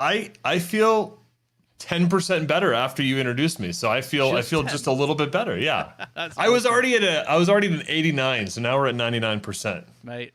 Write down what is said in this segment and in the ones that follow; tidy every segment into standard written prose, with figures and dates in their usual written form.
I feel 10% better after you introduced me. So I feel just a little bit better. Yeah. I was already at an 89, so now we're at 99%. Mate,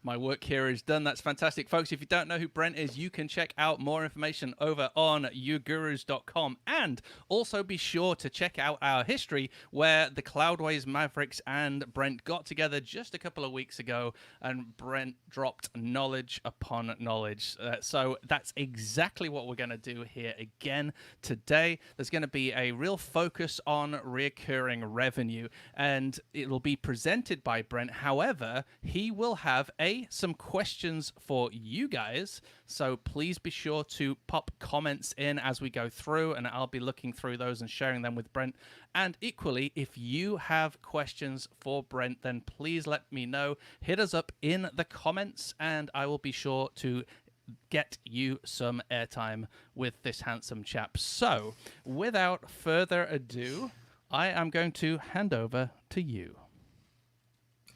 my work here is done. That's fantastic. Folks, if you don't know who Brent is, you can check out more information over on yourgurus.com. And also be sure to check out our history where the Cloudways Mavericks and Brent got together just a couple of weeks ago, and Brent dropped knowledge upon knowledge. So that's exactly what we're going to do here again today. There's going to be a real focus on recurring revenue, and it'll be presented by Brent. However, he will have some questions for you guys, so please be sure to pop comments in as we go through, and I'll be looking through those and sharing them with Brent. And equally, if you have questions for Brent, then please let me know. Hit us up in the comments, and I will be sure to get you some airtime with this handsome chap. So, without further ado, I am going to hand over to you.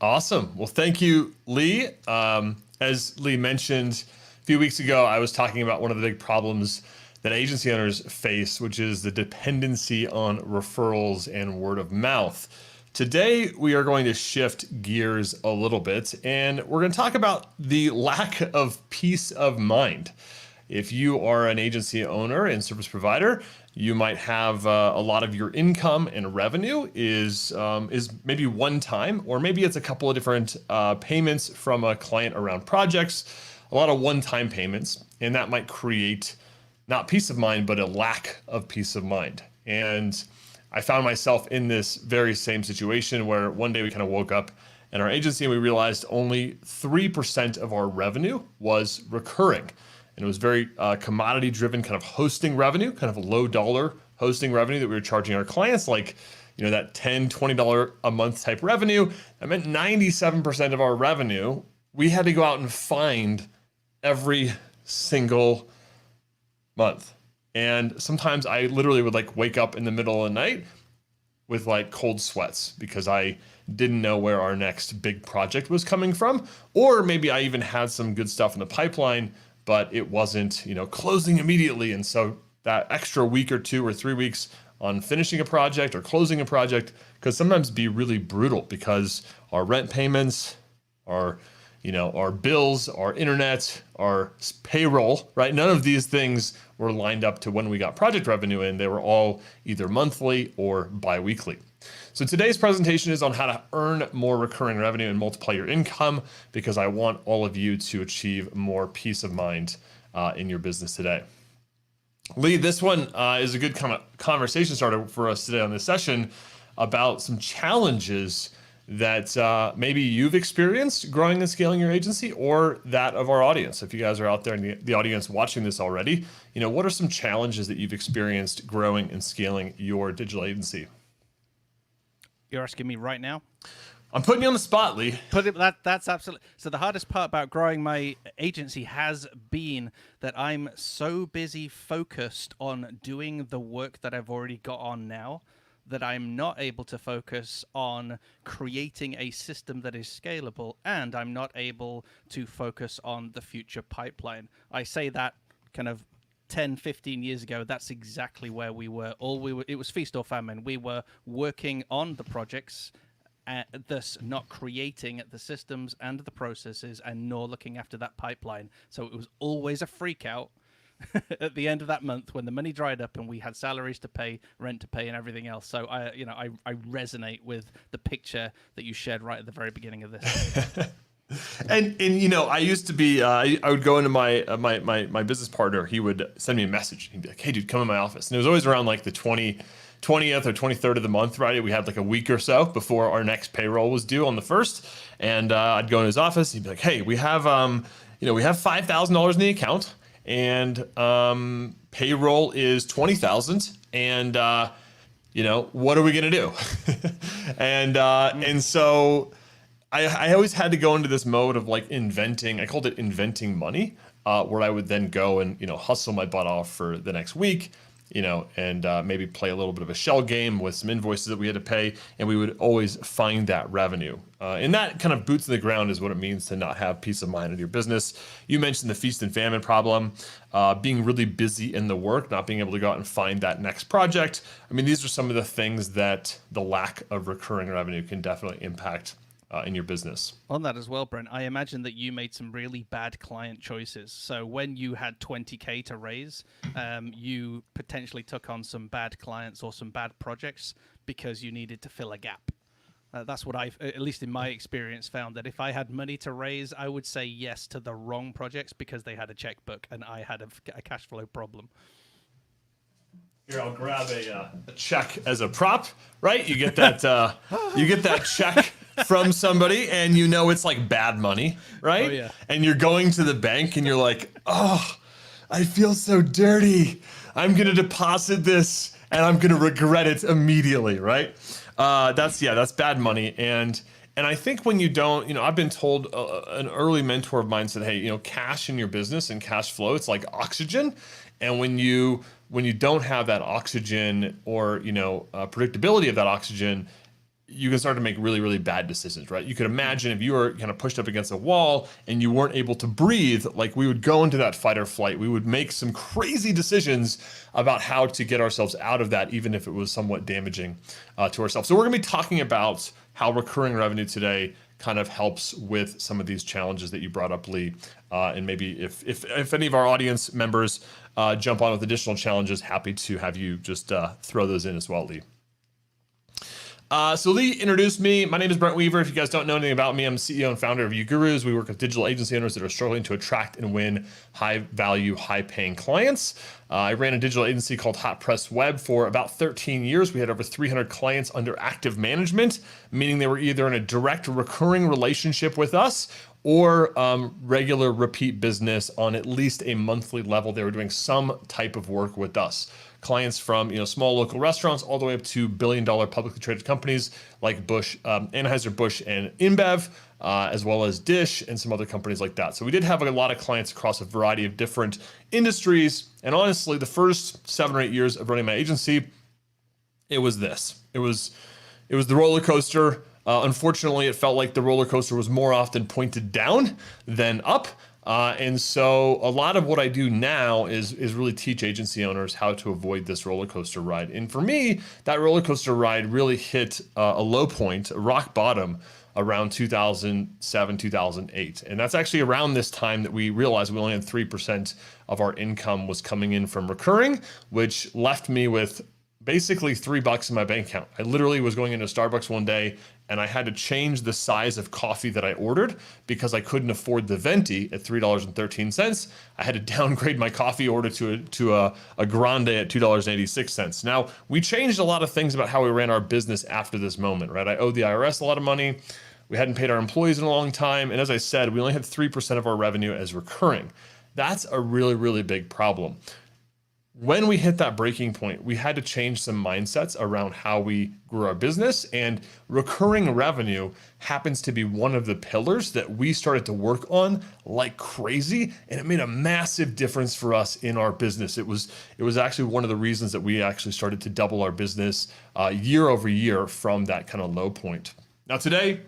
Awesome. Well, thank you, Lee. As Lee mentioned a few weeks ago, I was talking about one of the big problems that agency owners face, which is the dependency on referrals and word of mouth. Today, we are going to shift gears a little bit, and we're going to talk about the lack of peace of mind. If you are an agency owner and service provider, you might have a lot of your income and revenue is maybe one time, or maybe it's a couple of different payments from a client around projects, a lot of one-time payments, and that might create not peace of mind, but a lack of peace of mind. And I found myself in this very same situation where one day we kind of woke up in our agency and we realized only 3% of our revenue was recurring. And it was very commodity driven kind of hosting revenue, kind of low dollar hosting revenue that we were charging our clients, like, you know, that $10, $20 a month type revenue. That meant 97% of our revenue, we had to go out and find every single month. And sometimes I literally would like wake up in the middle of the night with like cold sweats because I didn't know where our next big project was coming from. Or maybe I even had some good stuff in the pipeline, but it wasn't, you know, closing immediately. And so that extra week or 2 or 3 weeks on finishing a project or closing a project could sometimes be really brutal because our rent payments, our bills, our internet, our payroll, right? None of these things were lined up to when we got project revenue in. They were all either monthly or biweekly. So today's presentation is on how to earn more recurring revenue and multiply your income, because I want all of you to achieve more peace of mind in your business today. Lee, this one is a good kind of conversation starter for us today on this session about some challenges that maybe you've experienced growing and scaling your agency, or that of our audience. If you guys are out there in the audience watching this already, you know, what are some challenges that you've experienced growing and scaling your digital agency? You're asking me right now? I'm putting you on the spot, Lee. That's absolutely. So the hardest part about growing my agency has been that I'm so busy focused on doing the work that I've already got on now, that I'm not able to focus on creating a system that is scalable, and I'm not able to focus on the future pipeline. I say that kind of 10, 15 years ago, that's exactly where we were. It was feast or famine. We were working on the projects, thus not creating the systems and the processes, and nor looking after that pipeline. So it was always a freak out at the end of that month when the money dried up and we had salaries to pay, rent to pay, and everything else. So I resonate with the picture that you shared right at the very beginning of this. And you know, I used to be I would go into my my business partner. He would send me a message. He'd be like, "Hey, dude, come in my office." And it was always around like the 20th or 23rd of the month, right? We had like a week or so before our next payroll was due on the 1st. And I'd go in his office. He'd be like, "Hey, we have we have $5,000 in the account, and payroll is $20,000, and what are we gonna do?" and so I always had to go into this mode of like inventing. I called it inventing money, where I would then go and hustle my butt off for the next week, and maybe play a little bit of a shell game with some invoices that we had to pay, and we would always find that revenue. And that kind of boots in the ground is what it means to not have peace of mind in your business. You mentioned the feast and famine problem, being really busy in the work, not being able to go out and find that next project. I mean, these are some of the things that the lack of recurring revenue can definitely impact in your business. On that as well, Brent, I imagine that you made some really bad client choices. So when you had 20K to raise, you potentially took on some bad clients or some bad projects because you needed to fill a gap. That's what I've, at least in my experience, found, that if I had money to raise, I would say yes to the wrong projects because they had a checkbook and I had a cash flow problem. Here, I'll grab a check as a prop, right? You get that you get that check from somebody, and it's like bad money, right? Oh, yeah. And you're going to the bank, and you're like, oh, I feel so dirty. I'm gonna deposit this, and I'm gonna regret it immediately, right? That's bad money, and I think when you don't, I've been told, an early mentor of mine said, hey, cash in your business and cash flow, it's like oxygen, and when you don't have that oxygen or predictability of that oxygen, you can start to make really, really bad decisions, right? You could imagine if you were kind of pushed up against a wall and you weren't able to breathe, like we would go into that fight or flight. We would make some crazy decisions about how to get ourselves out of that, even if it was somewhat damaging to ourselves. So we're gonna be talking about how recurring revenue today kind of helps with some of these challenges that you brought up, Lee. And maybe if any of our audience members jump on with additional challenges, happy to have you just throw those in as well, Lee. So Lee introduced me. My name is Brent Weaver. If you guys don't know anything about me, I'm CEO and founder of UGurus. We work with digital agency owners that are struggling to attract and win high-value, high-paying clients. I ran a digital agency called Hot Press Web for about 13 years. We had over 300 clients under active management, meaning they were either in a direct recurring relationship with us or regular repeat business on at least a monthly level. They were doing some type of work with us. Clients from small local restaurants all the way up to billion-dollar publicly traded companies like Anheuser-Busch and InBev, as well as Dish and some other companies like that. So we did have a lot of clients across a variety of different industries. And honestly, the first 7 or 8 years of running my agency, it was this. It was the roller coaster. Unfortunately, it felt like the roller coaster was more often pointed down than up. And so a lot of what I do now is really teach agency owners how to avoid this roller coaster ride. And for me, that roller coaster ride really hit a low point, a rock bottom, around 2007, 2008. And that's actually around this time that we realized we only had 3% of our income was coming in from recurring, which left me with basically $3 in my bank account. I literally was going into Starbucks one day and I had to change the size of coffee that I ordered because I couldn't afford the venti at $3.13. I had to downgrade my coffee order to a grande at $2.86. Now, we changed a lot of things about how we ran our business after this moment, right? I owed the IRS a lot of money. We hadn't paid our employees in a long time. And as I said, we only had 3% of our revenue as recurring. That's a really, really big problem. When we hit that breaking point, we had to change some mindsets around how we grew our business, and recurring revenue happens to be one of the pillars that we started to work on like crazy, and it made a massive difference for us in our business. It was actually one of the reasons that we actually started to double our business year over year from that kind of low point. Now today,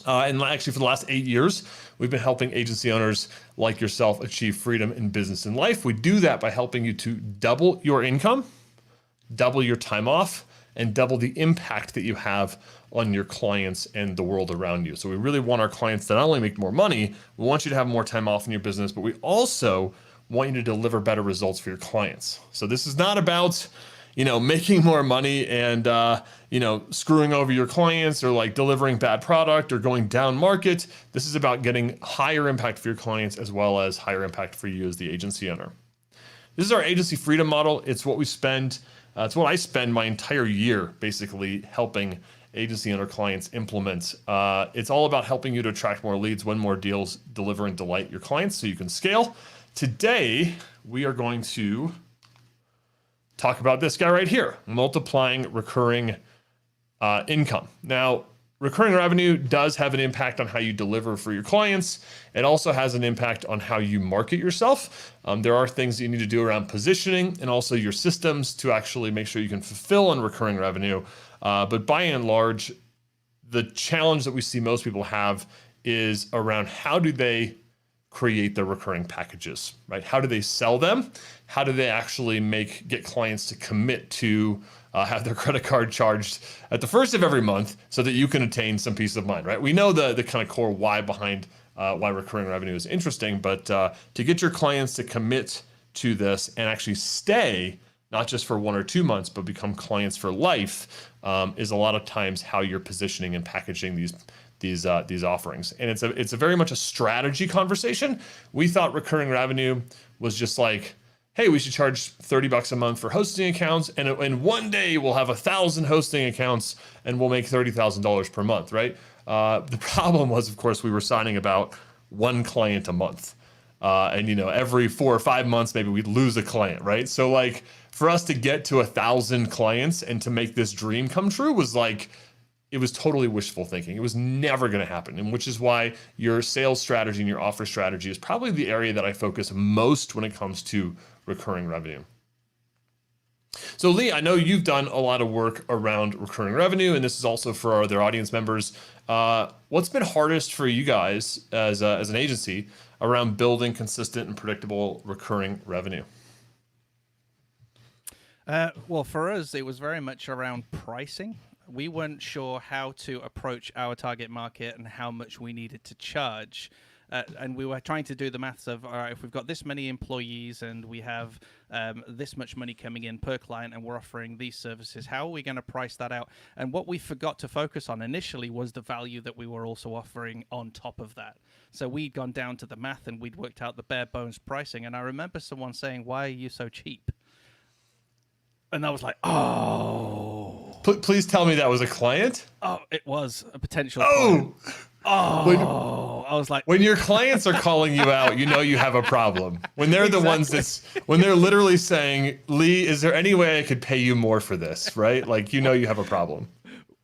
and actually for the last 8 years, we've been helping agency owners like yourself achieve freedom in business and life. We do that by helping you to double your income, double your time off, and double the impact that you have on your clients and the world around you. So we really want our clients to not only make more money, we want you to have more time off in your business, but we also want you to deliver better results for your clients. So this is not about making more money and, screwing over your clients or like delivering bad product or going down market. This is about getting higher impact for your clients as well as higher impact for you as the agency owner. This is our agency freedom model. It's what we spend. It's what I spend my entire year basically helping agency owner clients implement. It's all about helping you to attract more leads, win more deals, deliver and delight your clients so you can scale. Today, we are going to talk about this guy right here, multiplying recurring income. Now, recurring revenue does have an impact on how you deliver for your clients. It also has an impact on how you market yourself. There are things that you need to do around positioning and also your systems to actually make sure you can fulfill on recurring revenue. But by and large, the challenge that we see most people have is around how do they create their recurring packages, right? How do they sell them? How do they actually get clients to commit to have their credit card charged at the first of every month so that you can attain some peace of mind, right? We know the kind of core why behind why recurring revenue is interesting, but to get your clients to commit to this and actually stay, not just for 1 or 2 months, but become clients for life, is a lot of times how you're positioning and packaging these offerings. And it's a very much a strategy conversation. We thought recurring revenue was just like, hey, we should charge $30 a month for hosting accounts, and one day we'll have 1,000 hosting accounts and we'll make $30,000 per month, right? The problem was, of course, we were signing about 1 client a month. And every 4 or 5 months, maybe we'd lose a client, right? So like for us to get to 1,000 clients and to make this dream come true was like, it was totally wishful thinking. It was never going to happen. And which is why your sales strategy and your offer strategy is probably the area that I focus most when it comes to recurring revenue. So Lee, I know you've done a lot of work around recurring revenue, and this is also for our other audience members. What's been hardest for you guys as an agency around building consistent and predictable recurring revenue? Well, for us, it was very much around pricing. We weren't sure how to approach our target market and how much we needed to charge. And we were trying to do the maths of, all right, if we've got this many employees and we have this much money coming in per client and we're offering these services, how are we going to price that out? And what we forgot to focus on initially was the value that we were also offering on top of that. So we'd gone down to the math and we'd worked out the bare bones pricing. And I remember someone saying, why are you so cheap? And I was like, oh. Please tell me that was a client? Oh, it was a potential client. Oh, I was like, when your clients are calling you out, you have a problem. When they're the ones when they're literally saying, Lee, is there any way I could pay you more for this, right? Like, you have a problem.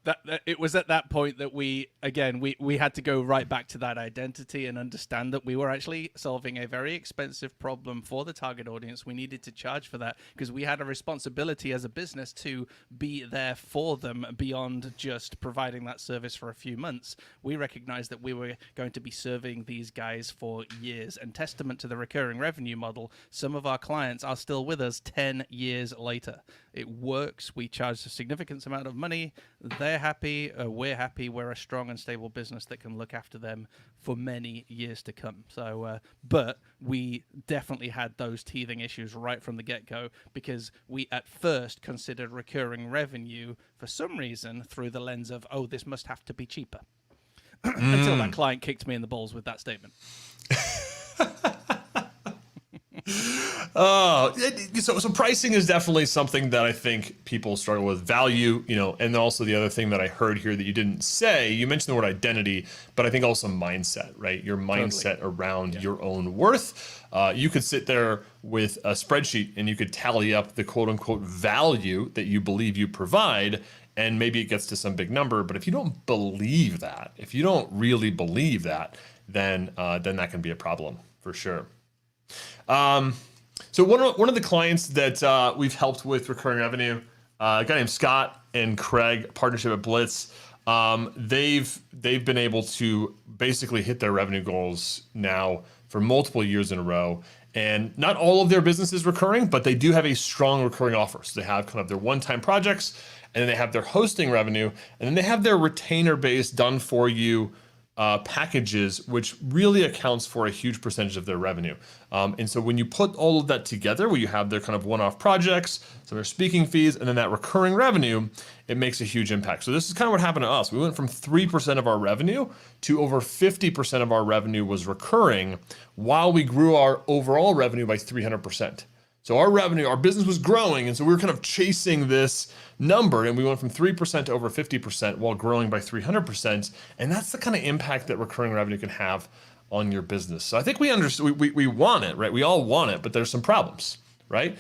That it was at that point that we had to go right back to that identity and understand that we were actually solving a very expensive problem for the target audience. We needed to charge for that because we had a responsibility as a business to be there for them beyond just providing that service for a few months. We recognized that we were going to be serving these guys for years, and testament to the recurring revenue model, some of our clients are still with us 10 years later. It works. We charge a significant amount of money. They're happy. We're happy. We're a strong and stable business that can look after them for many years to come. So, but we definitely had those teething issues right from the get-go because we at first considered recurring revenue for some reason through the lens of, oh, this must have to be cheaper. Until that client kicked me in the balls with that statement. So pricing is definitely something that I think people struggle with. Value, and also the other thing that I heard here that you didn't say, you mentioned the word identity, but I think also mindset, right? Your mindset around your own worth. You could sit there with a spreadsheet and you could tally up the quote unquote value that you believe you provide, and maybe it gets to some big number. But if you don't believe that, if you don't really believe that, then that can be a problem for sure. So one of the clients that we've helped with recurring revenue, a guy named Scott and Craig, partnership at Blitz, they've been able to basically hit their revenue goals now for multiple years in a row. And not all of their business is recurring, but they do have a strong recurring offer. So they have kind of their one-time projects, and then they have their hosting revenue, and then they have their retainer-based done-for-you packages, which really accounts for a huge percentage of their revenue. And so when you put all of that together, where you have their kind of one-off projects, some of their speaking fees, and then that recurring revenue, it makes a huge impact. So this is kind of what happened to us. We went from 3% of our revenue to over 50% of our revenue was recurring, while we grew our overall revenue by 300%. So our business was growing, and so we were kind of chasing this number, and we went from 3% to over 50% while growing by 300%, and that's the kind of impact that recurring revenue can have on your business. So I think we understand, we want it, right? We all want it, but there's some problems, right?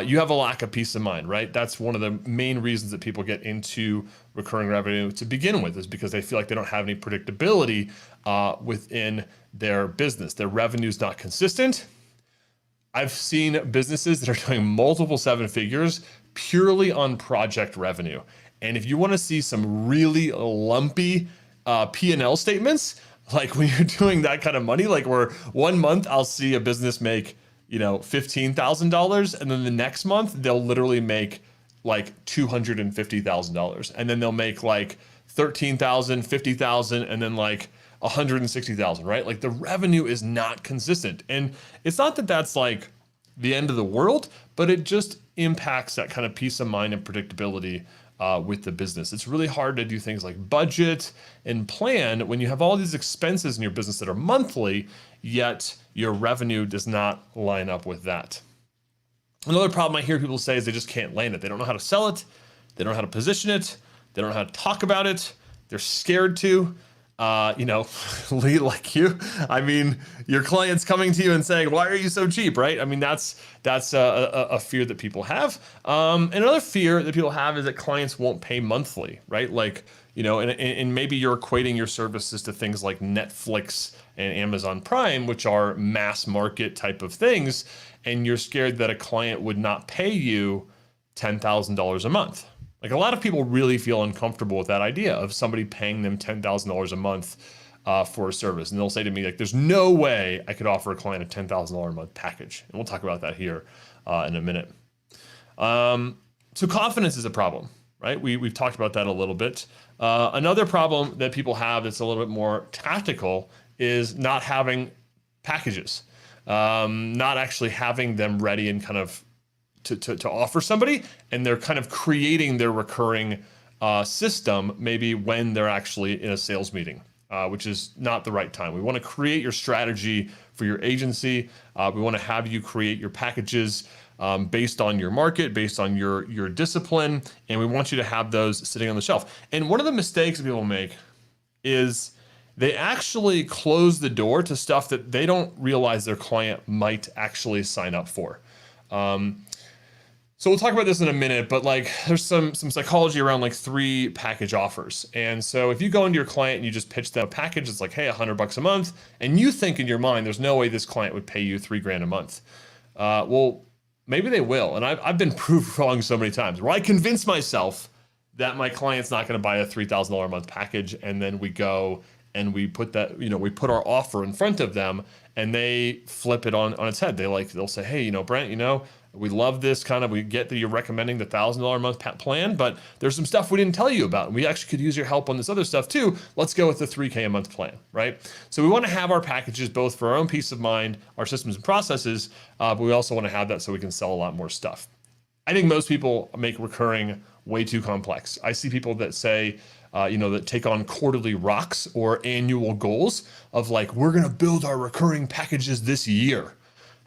You have a lack of peace of mind, right? That's one of the main reasons that people get into recurring revenue to begin with, is because they feel like they don't have any predictability within their business. Their revenue is not consistent. I've seen businesses that are doing multiple seven figures purely on project revenue. And if you want to see some really lumpy P&L statements, like when you're doing that kind of money, like where 1 month I'll see a business make, $15,000, and then the next month they'll literally make like $250,000, and then they'll make like 13,000, 50,000, and then like 160,000, right? Like the revenue is not consistent. And it's not that that's like the end of the world, but it just impacts that kind of peace of mind and predictability with the business. It's really hard to do things like budget and plan when you have all these expenses in your business that are monthly, yet your revenue does not line up with that. Another problem I hear people say is they just can't land it. They don't know how to sell it. They don't know how to position it. They don't know how to talk about it. They're scared to. Lee, like you, I mean, your client's coming to you and saying, why are you so cheap, right? I mean, that's a fear that people have. Another fear that people have is that clients won't pay monthly, right? Like, and maybe you're equating your services to things like Netflix and Amazon Prime, which are mass market type of things, and you're scared that a client would not pay you $10,000 a month. Like a lot of people really feel uncomfortable with that idea of somebody paying them $10,000 a month for a service. And they'll say to me, like, there's no way I could offer a client a $10,000 a month package. And we'll talk about that here in a minute. So confidence is a problem, right? We've talked about that a little bit. Another problem that people have that's a little bit more tactical is not having packages, not actually having them ready and kind of to offer somebody, and they're kind of creating their recurring system maybe when they're actually in a sales meeting, which is not the right time. We want to create your strategy for your agency. We want to have you create your packages based on your market, based on your discipline, and we want you to have those sitting on the shelf. And one of the mistakes that people make is they actually close the door to stuff that they don't realize their client might actually sign up for. So we'll talk about this in a minute, but like there's some psychology around like 3 package offers. And so if you go into your client and you just pitch them a package, it's like, hey, $100 a month, and you think in your mind, there's no way this client would pay you $3,000 a month. Well, maybe they will. And I've been proved wrong so many times where I convince myself that my client's not going to buy a $3,000 a month package. And then we go and we put that, we put our offer in front of them and they flip it on its head. They'll say, hey, Brent, we love this we get that you're recommending the $1,000 a month plan, but there's some stuff we didn't tell you about. And we actually could use your help on this other stuff too. Let's go with the $3,000 a month plan, right? So we want to have our packages both for our own peace of mind, our systems and processes, but we also want to have that so we can sell a lot more stuff. I think most people make recurring way too complex. I see people that say, that take on quarterly rocks or annual goals of like, we're going to build our recurring packages this year.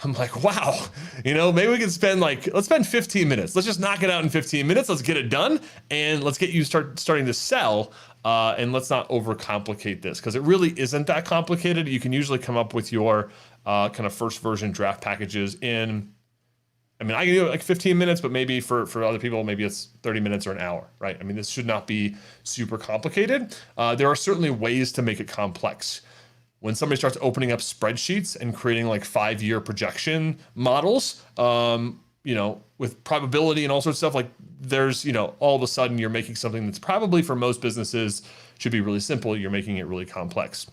I'm like, wow, maybe we can let's spend 15 minutes. Let's just knock it out in 15 minutes. Let's get it done. And let's get you starting to sell. And let's not overcomplicate this because it really isn't that complicated. You can usually come up with your kind of first version draft packages I can do it like 15 minutes, but maybe for other people, maybe it's 30 minutes or an hour, right? I mean, this should not be super complicated. There are certainly ways to make it complex. When somebody starts opening up spreadsheets and creating like 5-year projection models, with probability and all sorts of stuff, like there's, all of a sudden you're making something that's probably for most businesses should be really simple. You're making it really complex.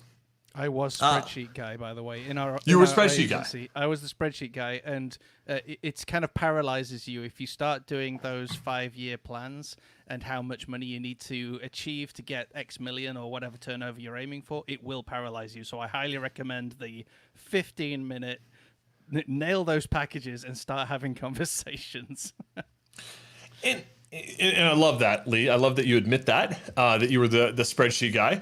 I was spreadsheet guy, by the way. You were spreadsheet guy. I was the spreadsheet guy, and it kind of paralyzes you if you start doing those 5-year plans and how much money you need to achieve to get X million or whatever turnover you're aiming for. It will paralyze you. So I highly recommend the 15-minute nail those packages and start having conversations. And I love that, Lee. I love that you admit that you were the spreadsheet guy.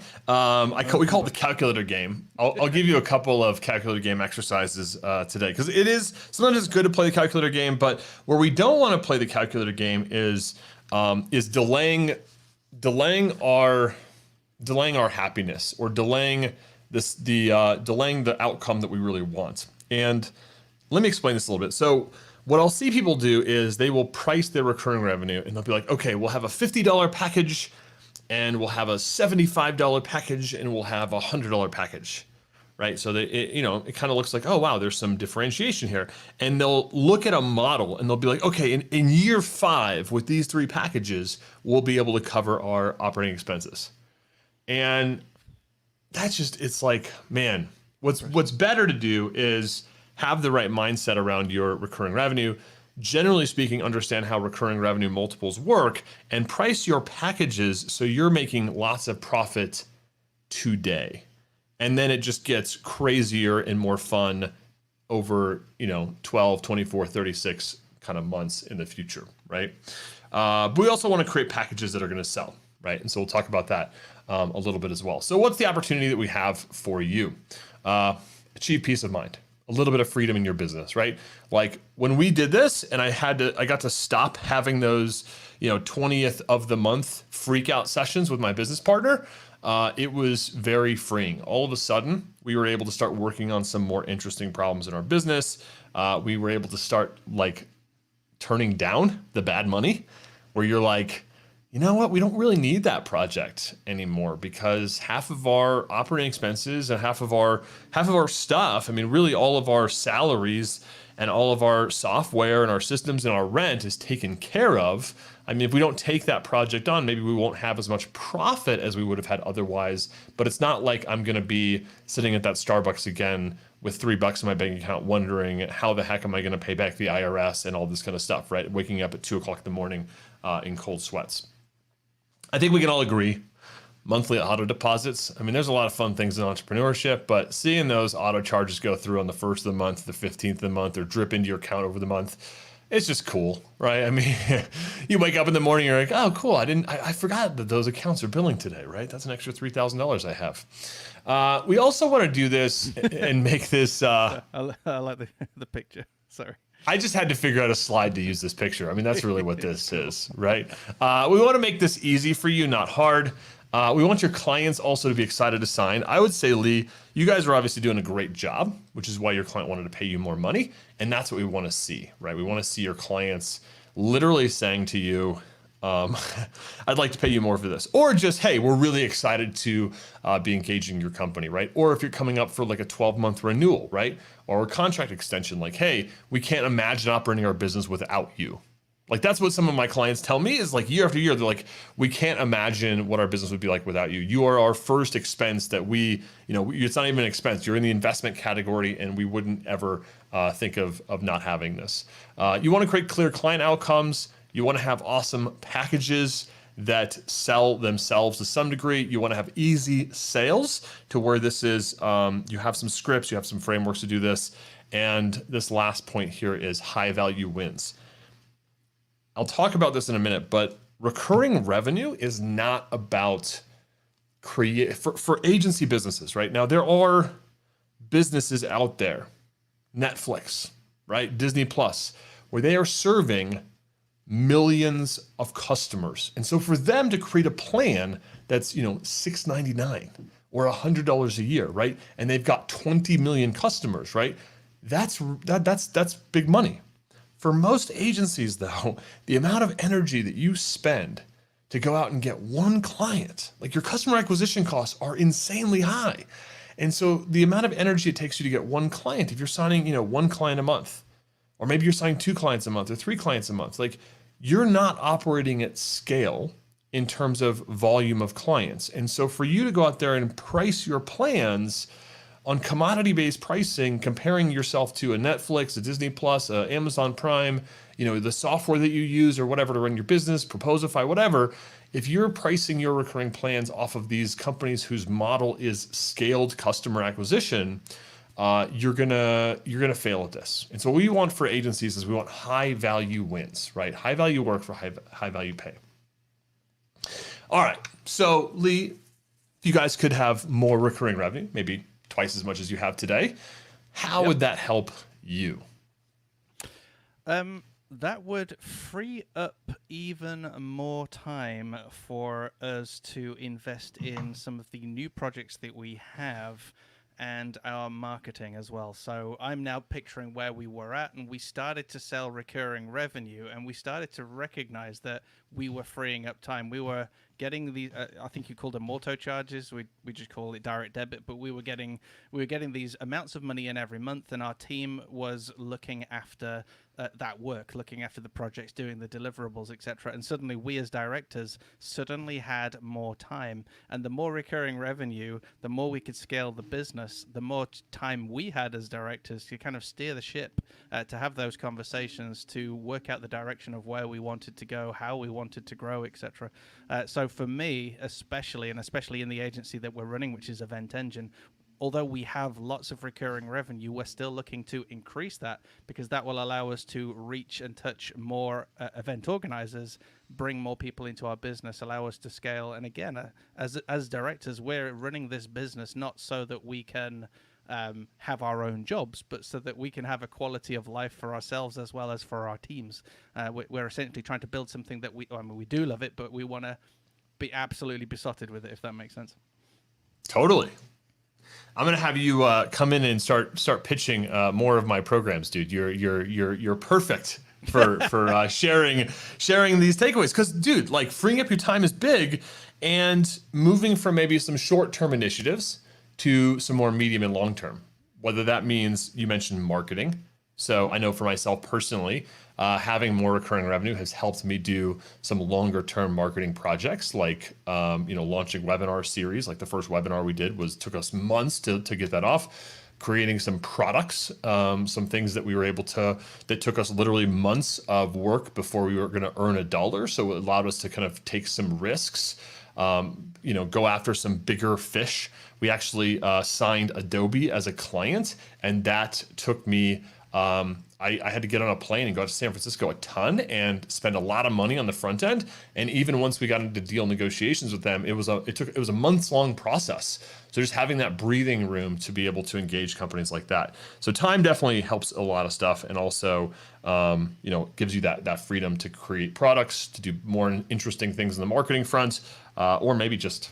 We call it the calculator game. I'll give you a couple of calculator game exercises today because it is sometimes it's good to play the calculator game, but where we don't want to play the calculator game is delaying our happiness or delaying the outcome that we really want. And let me explain this a little bit. So what I'll see people do is they will price their recurring revenue and they'll be like, okay, we'll have a $50 package and we'll have a $75 package and we'll have a $100 package, right? So it kind of looks like, oh, wow, there's some differentiation here. And they'll look at a model and they'll be like, okay, in year 5 with these 3 packages, we'll be able to cover our operating expenses. And that's just, it's like, man, what's better to do is have the right mindset around your recurring revenue. Generally speaking, understand how recurring revenue multiples work and price your packages so you're making lots of profit today. And then it just gets crazier and more fun over, 12, 24, 36 kind of months in the future, right? But we also want to create packages that are going to sell, right? And so we'll talk about that a little bit as well. So what's the opportunity that we have for you? Achieve peace of mind, a little bit of freedom in your business, right? Like when we did this and I got to stop having those, 20th of the month freak out sessions with my business partner. It was very freeing. All of a sudden, we were able to start working on some more interesting problems in our business. We were able to start like turning down the bad money where you're like, you know what, we don't really need that project anymore because half of our operating expenses and half of our stuff, I mean, really all of our salaries and all of our software and our systems and our rent is taken care of. I mean, if we don't take that project on, maybe we won't have as much profit as we would have had otherwise, but it's not like I'm going to be sitting at that Starbucks again with $3 in my bank account wondering how the heck am I going to pay back the IRS and all this kind of stuff, right? Waking up at 2 o'clock in the morning in cold sweats. I think we can all agree, monthly auto deposits. I mean, there's a lot of fun things in entrepreneurship, but seeing those auto charges go through on the 1st of the month, the 15th of the month, or drip into your account over the month, it's just cool, right? I mean, you wake up in the morning, you're like, oh, cool. I forgot that those accounts are billing today, right? That's an extra $3,000 I have. We also want to do this and make this. I like the picture. Sorry. I just had to figure out a slide to use this picture. I mean, that's really what this is, right? We want to make this easy for you, not hard. We want your clients also to be excited to sign. I would say, Lee, you guys are obviously doing a great job, which is why your client wanted to pay you more money. And that's what we want to see, right? We want to see your clients literally saying to you, I'd like to pay you more for this. Or just, hey, we're really excited to be engaging your company, right? Or if you're coming up for like a 12-month renewal, right? Or a contract extension, like, hey, we can't imagine operating our business without you. Like that's what some of my clients tell me is like year after year, they're like, we can't imagine what our business would be like without you. You are our first expense that it's not even an expense. You're in the investment category and we wouldn't ever think of not having this. You want to create clear client outcomes. You want to have awesome packages that sell themselves to some degree. You want to have easy sales to where this is, you have some scripts, you have some frameworks to do this. And this last point here is high value wins. I'll talk about this in a minute, but recurring revenue is not about for agency businesses, right? Now, there are businesses out there, Netflix, right? Disney Plus, where they are serving millions of customers. And so for them to create a plan that's, $6.99 or $100 a year, right? And they've got 20 million customers, right? That's big money. For most agencies, though, the amount of energy that you spend to go out and get one client, like your customer acquisition costs are insanely high. And so the amount of energy it takes you to get one client, if you're signing, one client a month, or maybe you're signing 2 clients a month or 3 clients a month, like you're not operating at scale in terms of volume of clients. And so for you to go out there and price your plans on commodity-based pricing, comparing yourself to a Netflix, a Disney Plus, a Amazon Prime, the software that you use or whatever to run your business, Proposify, whatever, if you're pricing your recurring plans off of these companies whose model is scaled customer acquisition, you're gonna fail at this. And so what we want for agencies is we want high value wins, right? High value work for high value pay. All right, so Lee, if you guys could have more recurring revenue, maybe twice as much as you have today, how would that help you? That would free up even more time for us to invest in some of the new projects that we have and our marketing as well. So I'm now picturing where we were at, and we started to sell recurring revenue, and we started to recognize that we were freeing up time. We were getting these, I think you called them auto charges. We just call it direct debit, but we were getting these amounts of money in every month, and our team was looking after that work, looking after the projects, doing the deliverables, etc. And suddenly we as directors suddenly had more time, and the more recurring revenue, the more we could scale the business, the more time we had as directors to kind of steer the ship, to have those conversations, to work out the direction of where we wanted to go, how we wanted to grow, etc. So for me, especially in the agency that we're running, which is Event Engine, although we have lots of recurring revenue, we're still looking to increase that, because that will allow us to reach and touch more event organizers, bring more people into our business, allow us to scale. And again, as directors, we're running this business not so that we can have our own jobs, but so that we can have a quality of life for ourselves as well as for our teams. We're essentially trying to build something that we do love it, but we want to be absolutely besotted with it, if that makes sense. Totally. I'm gonna have you come in and start pitching more of my programs, dude. You're perfect for sharing these takeaways. Because, dude, like, freeing up your time is big, and moving from maybe some short-term initiatives to some more medium and long-term. Whether that means, you mentioned marketing. So I know for myself personally, having more recurring revenue has helped me do some longer term marketing projects, like launching webinar series. Like the first webinar we did took us months to get that off. Creating some products, some things that we were able to, that took us literally months of work before we were going to earn $1. So it allowed us to kind of take some risks, go after some bigger fish. We actually signed Adobe as a client, and that took me, I had to get on a plane and go to San Francisco a ton and spend a lot of money on the front end. And even once we got into deal negotiations with them, it was a months long process. So just having that breathing room to be able to engage companies like that. So time definitely helps a lot of stuff, and also gives you that freedom to create products, to do more interesting things in the marketing front, or maybe just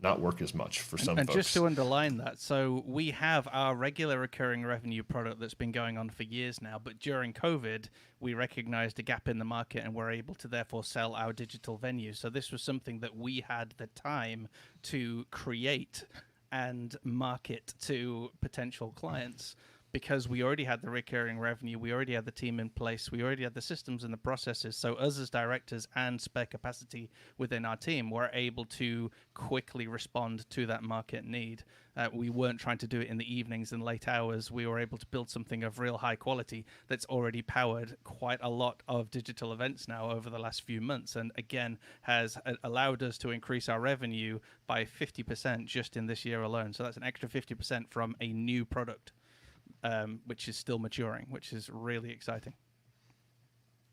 not work as much for some and folks. Just to underline that, so we have our regular recurring revenue product that's been going on for years now, but during COVID, we recognized a gap in the market and were able to therefore sell our digital venue. So this was something that we had the time to create and market to potential clients, because we already had the recurring revenue, we already had the team in place, we already had the systems and the processes. So us as directors and spare capacity within our team were able to quickly respond to that market need. We weren't trying to do it in the evenings and late hours. We were able to build something of real high quality that's already powered quite a lot of digital events now over the last few months, and again has allowed us to increase our revenue by 50% just in this year alone. So that's an extra 50% from a new product, which is still maturing, which is really exciting.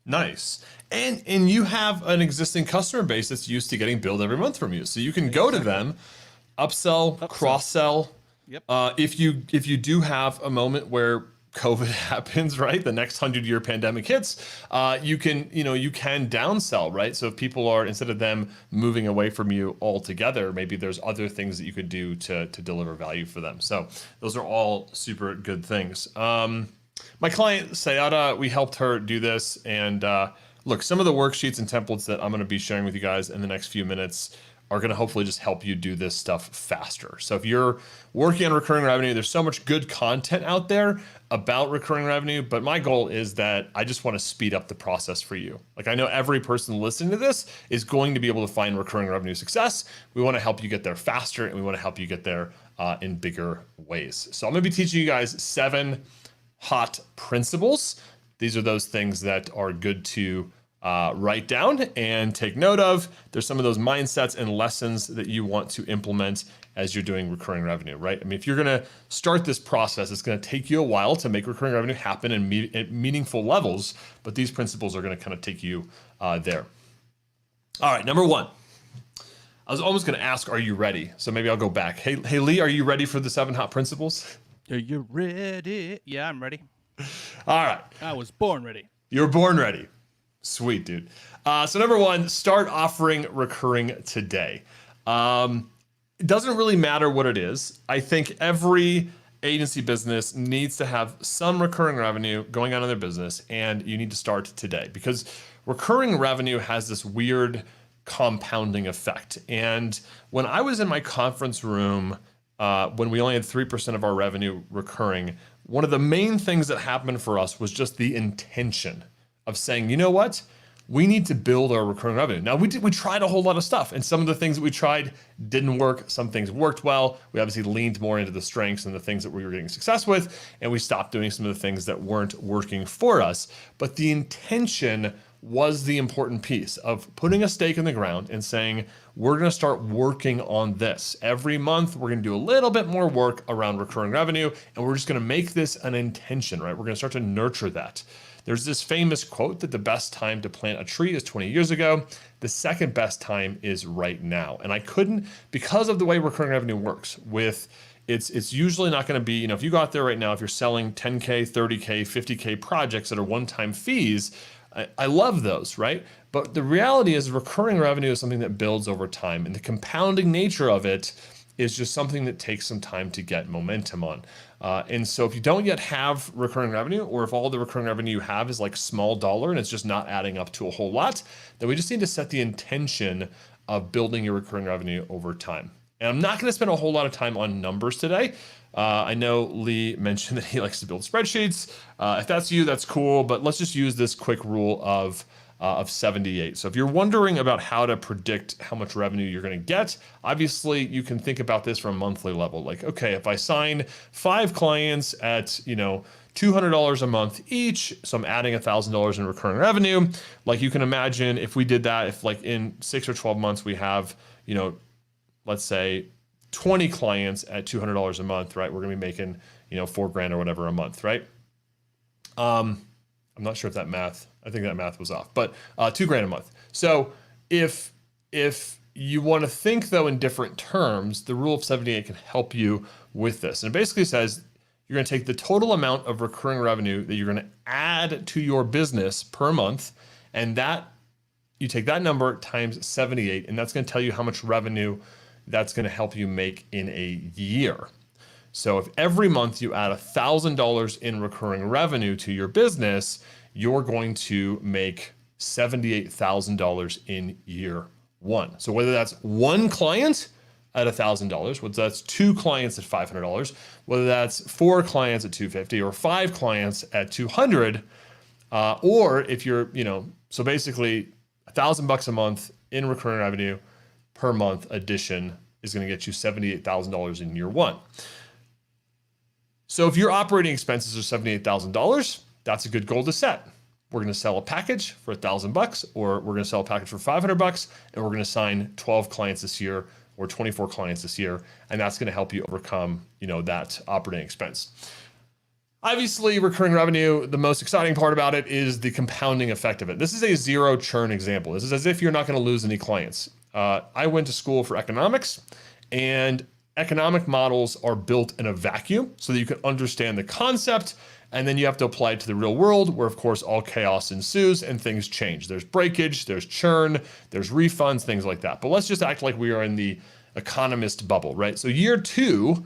Nice. And you have an existing customer base that's used to getting billed every month from you. So you can go to them, upsell, cross-sell. Yep. If you do have a moment where COVID happens, right? The next 100-year pandemic hits, you can downsell, right? So if people are, instead of them moving away from you altogether, maybe there's other things that you could do to deliver value for them. So those are all super good things. My client, Sayada, we helped her do this. And look, some of the worksheets and templates that I'm going to be sharing with you guys in the next few minutes are going to hopefully just help you do this stuff faster. So if you're working on recurring revenue, there's so much good content out there about recurring revenue, but my goal is that I just want to speed up the process for you. Like, I know every person listening to this is going to be able to find recurring revenue success. We want to help you get there faster, and we want to help you get there in bigger ways. So I'm going to be teaching you guys 7 hot principles. These are those things that are good to write down and take note of. There's some of those mindsets and lessons that you want to implement as you're doing recurring revenue, right? I mean, if you're going to start this process, it's going to take you a while to make recurring revenue happen at meaningful levels, but these principles are going to kind of take you there. All right, number 1. I was almost going to ask, are you ready? So maybe I'll go back. Hey, Lee, are you ready for the 7 hot principles? Are you ready? Yeah, I'm ready. All right. I was born ready. You're born ready. Sweet, dude. So number 1, start offering recurring today. it doesn't really matter what it is. I think every agency business needs to have some recurring revenue going on in their business, and you need to start today because recurring revenue has this weird compounding effect. And when I was in my conference room, when we only had 3% of our revenue recurring, one of the main things that happened for us was just the intention of saying, you know what? We need to build our recurring revenue. Now we tried a whole lot of stuff, and some of the things that we tried didn't work. Some things worked well. We obviously leaned more into the strengths and the things that we were getting success with, and we stopped doing some of the things that weren't working for us. But the intention was the important piece of putting a stake in the ground and saying, we're going to start working on this. Every month, we're going to do a little bit more work around recurring revenue, and we're just going to make this an intention, right? We're going to start to nurture that. There's this famous quote that the best time to plant a tree is 20 years ago. The second best time is right now. And I couldn't, because of the way recurring revenue works with, it's usually not going to be, if you go out there right now, if you're selling 10K, 30K, 50K projects that are one-time fees, I love those, right? But the reality is recurring revenue is something that builds over time, and the compounding nature of it is just something that takes some time to get momentum on. And so if you don't yet have recurring revenue, or if all the recurring revenue you have is like small dollar and it's just not adding up to a whole lot, then we just need to set the intention of building your recurring revenue over time. And I'm not going to spend a whole lot of time on numbers today. I know Lee mentioned that he likes to build spreadsheets. If that's you, that's cool, but let's just use this quick rule of 78. So if you're wondering about how to predict how much revenue you're going to get, obviously you can think about this from a monthly level. Like, okay, if I sign 5 clients at, $200 a month each, so I'm adding $1,000 in recurring revenue. Like you can imagine if we did that, if like in 6 or 12 months we have, let's say 20 clients at $200 a month, right? We're going to be making, $4,000 or whatever a month, right? I'm not sure if I think that math was off, but $2,000 a month. So if you want to think though in different terms, the rule of 78 can help you with this. And it basically says you're going to take the total amount of recurring revenue that you're going to add to your business per month, and that you take that number times 78, and that's going to tell you how much revenue that's going to help you make in a year. So if every month you add $1,000 in recurring revenue to your business, you're going to make $78,000 in year one. So whether that's one client at $1,000, whether that's 2 clients at $500, whether that's 4 clients at $250 or 5 clients at $200, or if you're, so basically $1,000 a month in recurring revenue per month addition is going to get you $78,000 in year one. So if your operating expenses are $78,000, that's a good goal to set. We're going to sell a package for $1,000, or we're going to sell a package for $500, and we're going to sign 12 clients this year or 24 clients this year, and that's going to help you overcome, that operating expense. Obviously, recurring revenue, the most exciting part about it is the compounding effect of it. This is a zero churn example. This is as if you're not going to lose any clients. I went to school for economics, and economic models are built in a vacuum so that you can understand the concept, and then you have to apply it to the real world where, of course, all chaos ensues and things change. There's breakage, there's churn, there's refunds, things like that. But let's just act like we are in the economist bubble, right? So year 2,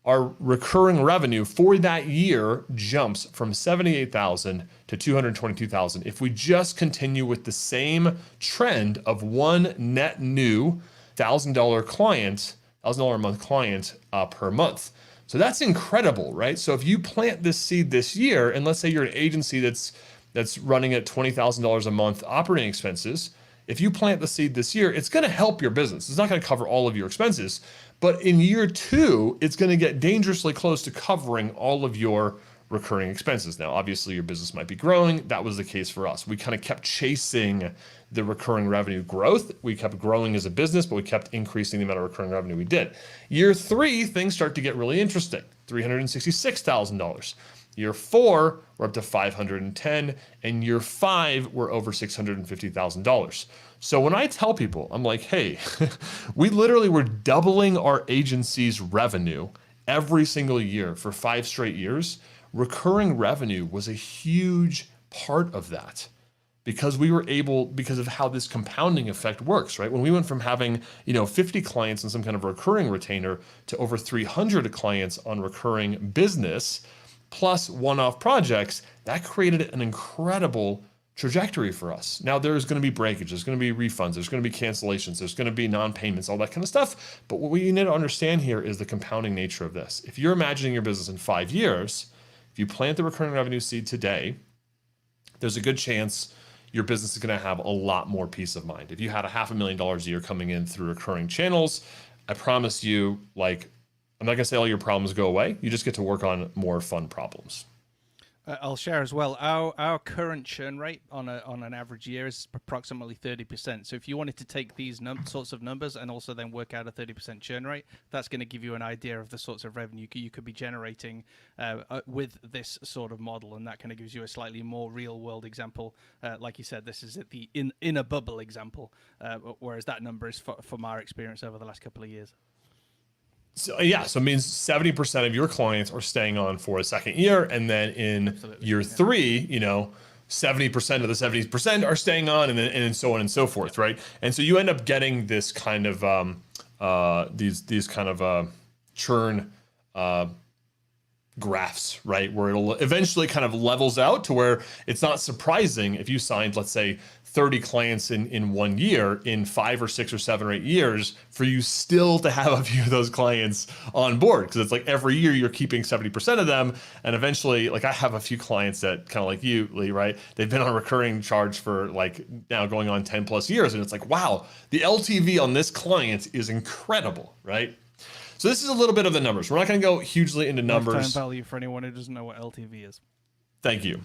our recurring revenue for that year jumps from $78,000 to $222,000 if we just continue with the same trend of one net new $1,000 client, $1,000 a month client per month. So that's incredible, right? So if you plant this seed this year, and let's say you're an agency that's running at $20,000 a month operating expenses, if you plant the seed this year, it's going to help your business. It's not going to cover all of your expenses, but in year 2, it's going to get dangerously close to covering all of your recurring expenses. Now, obviously your business might be growing. That was the case for us. We kind of kept chasing the recurring revenue growth. We kept growing as a business, but we kept increasing the amount of recurring revenue we did. Year 3, things start to get really interesting. $366,000. Year 4, we're up to $510,000, and year 5, we're over $650,000. So when I tell people, I'm like, hey, we literally were doubling our agency's revenue every single year for 5 straight years. Recurring revenue was a huge part of that. because because of how this compounding effect works, right? When we went from having, 50 clients on some kind of recurring retainer to over 300 clients on recurring business plus one-off projects, that created an incredible trajectory for us. Now there's going to be breakage, there's going to be refunds, there's going to be cancellations, there's going to be non-payments, all that kind of stuff. But what we need to understand here is the compounding nature of this. If you're imagining your business in 5 years, if you plant the recurring revenue seed today, there's a good chance your business is going to have a lot more peace of mind. If you had $500,000 a year coming in through recurring channels, I promise you, like, I'm not going to say all your problems go away. You just get to work on more fun problems. I'll share as well. Our current churn rate on an average year is approximately 30%. So if you wanted to take these sorts of numbers and also then work out a 30% churn rate, that's going to give you an idea of the sorts of revenue you could be generating with this sort of model, and that kind of gives you a slightly more real world example. Like you said, this is at the in a bubble example, whereas that number is from our experience over the last couple of years. So yeah, so it means 70% of your clients are staying on for a second year, and then in year 3, 70% of the 70% are staying on, and so on and so forth, right? And so you end up getting this kind of these kind of churn graphs, right? Where it'll eventually kind of levels out to where it's not surprising if you signed, let's say, 30 clients in 1 year, in 5 or 6 or 7 or 8 years, for you still to have a few of those clients on board. Because it's like every year you're keeping 70% of them. And eventually, like I have a few clients that kind of like you, Lee, right? They've been on a recurring charge for like now going on 10 plus years. And it's like, wow, the LTV on this client is incredible, right? So this is a little bit of the numbers. We're not going to go hugely into numbers. Lifetime value for anyone who doesn't know what LTV is. Thank you.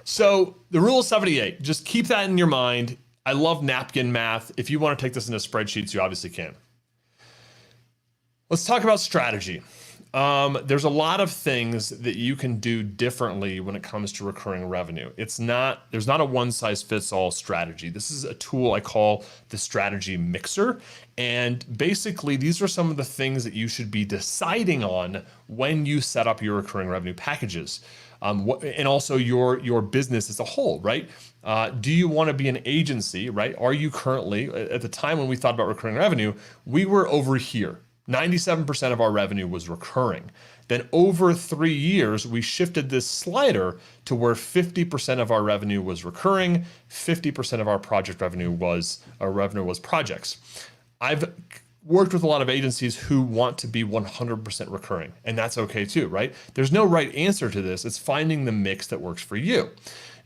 So the rule of 78, just keep that in your mind. I love napkin math. If you want to take this into spreadsheets, you obviously can. Let's talk about strategy. There's a lot of things that you can do differently when it comes to recurring revenue. There's not a one size fits all strategy. This is a tool I call the strategy mixer. And basically, these are some of the things that you should be deciding on when you set up your recurring revenue packages. And also your business as a whole, right? Do you want to be an agency, right? Are you currently, at the time when we thought about recurring revenue, we were over here. 97% of our revenue was recurring. Then over 3 years, we shifted this slider to where 50% of our revenue was recurring, 50% of our project revenue was projects. I've worked with a lot of agencies who want to be 100% recurring, and that's okay too, right? There's no right answer to this. It's finding the mix that works for you.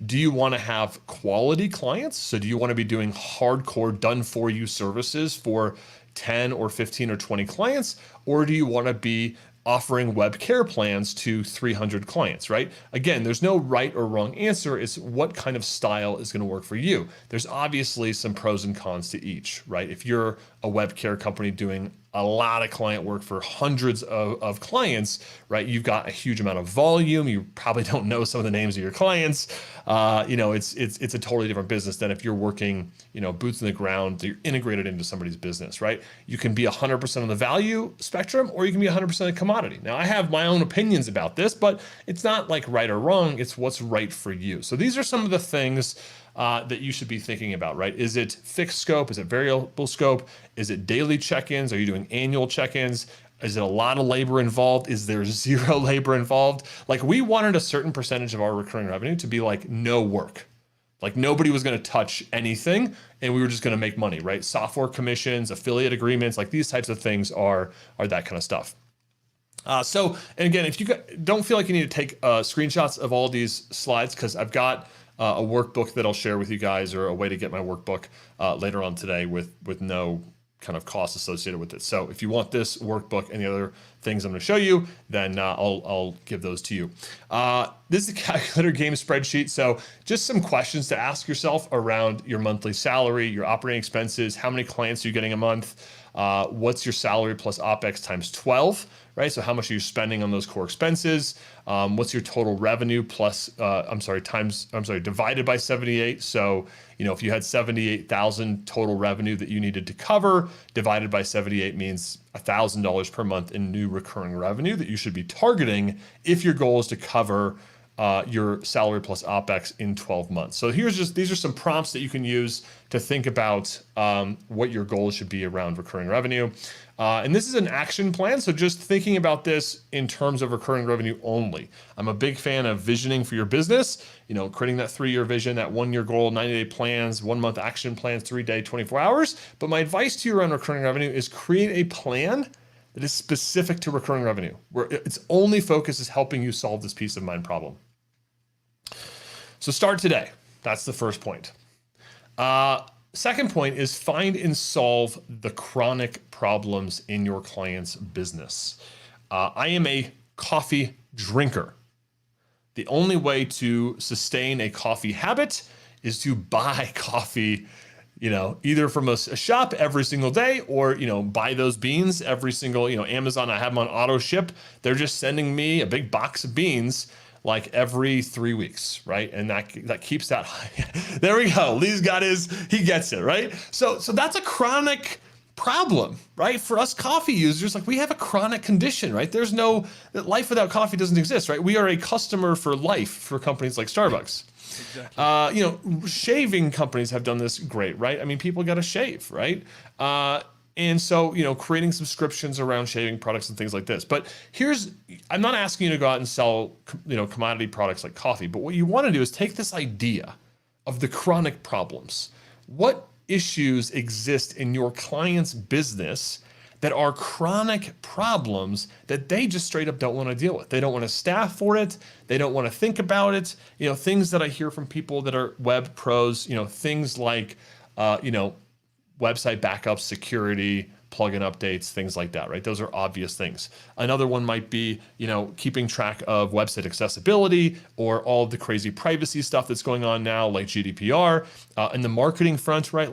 Do you want to have quality clients? So do you want to be doing hardcore done for you services for 10 or 15 or 20 clients? Or do you want to be offering web care plans to 300 clients, right? Again, there's no right or wrong answer. It's what kind of style is going to work for you. There's obviously some pros and cons to each, right? If you're a web care company doing a lot of client work for hundreds of clients, right? You've got a huge amount of volume. You probably don't know some of the names of your clients. It's a totally different business than if you're working, boots in the ground, you're integrated into somebody's business, right? You can be 100% on the value spectrum, or you can be 100% a commodity. Now, I have my own opinions about this, but it's not like right or wrong. It's what's right for you. So these are some of the things that you should be thinking about, right? Is it fixed scope? Is it variable scope? Is it daily check-ins? Are you doing annual check-ins? Is it a lot of labor involved? Is there zero labor involved? Like, we wanted a certain percentage of our recurring revenue to be like no work. Like, nobody was going to touch anything, and we were just going to make money, right? Software commissions, affiliate agreements, like these types of things are that kind of stuff. And again, if you don't feel like you need to take screenshots of all these slides, because I've got a workbook that I'll share with you guys, or a way to get my workbook later on today with no kind of cost associated with it. So if you want this workbook and the other things I'm going to show you, then I'll give those to you. This is a calculator game spreadsheet. So just some questions to ask yourself around your monthly salary, your operating expenses, how many clients are you getting a month, what's your salary plus OpEx times 12, right? So how much are you spending on those core expenses? What's your total revenue divided by 78. So, if you had 78,000 total revenue that you needed to cover, divided by 78 means $1,000 per month in new recurring revenue that you should be targeting if your goal is to cover your salary plus OpEx in 12 months. So these are some prompts that you can use to think about what your goals should be around recurring revenue. And this is an action plan. So just thinking about this in terms of recurring revenue only. I'm a big fan of visioning for your business, creating that 3-year vision, that 1-year goal, 90-day plans, 1-month action plans, 3-day, 24 hours. But my advice to you around recurring revenue is create a plan that is specific to recurring revenue, where its only focus is helping you solve this peace of mind problem. So start today. That's the first point. Second point is find and solve the chronic problems in your client's business. I am a coffee drinker. The only way to sustain a coffee habit is to buy coffee, either from a shop every single day or, buy those beans every single, Amazon, I have them on auto ship. They're just sending me a big box of beans like every 3 weeks, right? And that keeps that high. There we go. Lee's got he gets it, right? So that's a chronic problem, right? For us coffee users, like we have a chronic condition, right? There's no, life without coffee doesn't exist, right? We are a customer for life for companies like Starbucks. Exactly. Shaving companies have done this great, right? I mean, people got to shave, right? And so, creating subscriptions around shaving products and things like this. But I'm not asking you to go out and sell, commodity products like coffee, but what you want to do is take this idea of the chronic problems. What issues exist in your client's business that are chronic problems that they just straight up don't want to deal with? They don't want to staff for it. They don't want to think about it. Things that I hear from people that are web pros, things like, website backups, security, plugin updates, things like that, right? Those are obvious things. Another one might be, keeping track of website accessibility or all of the crazy privacy stuff that's going on now, like GDPR. And the marketing front, right?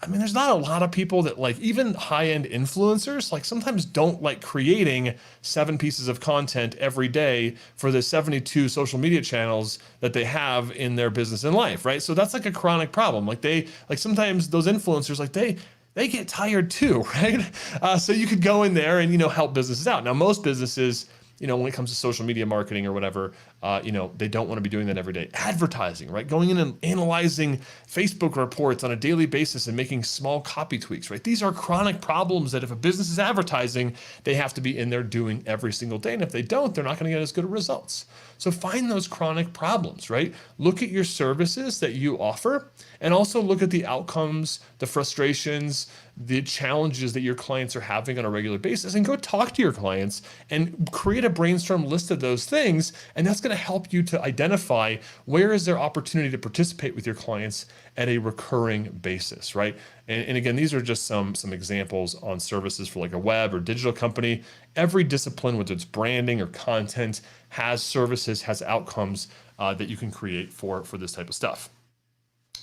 There's not a lot of people that even high-end influencers, sometimes don't like creating 7 pieces of content every day for the 72 social media channels that they have in their business and life, right? So that's a chronic problem. Sometimes those influencers, they get tired too, right? So you could go in there and, help businesses out. Now, most businesses, when it comes to social media marketing or whatever, they don't want to be doing that every day. Advertising, right? Going in and analyzing Facebook reports on a daily basis and making small copy tweaks, right? These are chronic problems that if a business is advertising, they have to be in there doing every single day. And if they don't, they're not going to get as good results. So find those chronic problems, right? Look at your services that you offer and also look at the outcomes, the frustrations, the challenges that your clients are having on a regular basis, and go talk to your clients and create a brainstorm list of those things. And that's going to help you to identify where is there opportunity to participate with your clients at a recurring basis, right? And again, these are just some examples on services for like a web or digital company. Every discipline, whether it's branding or content, has services, has outcomes that you can create for this type of stuff.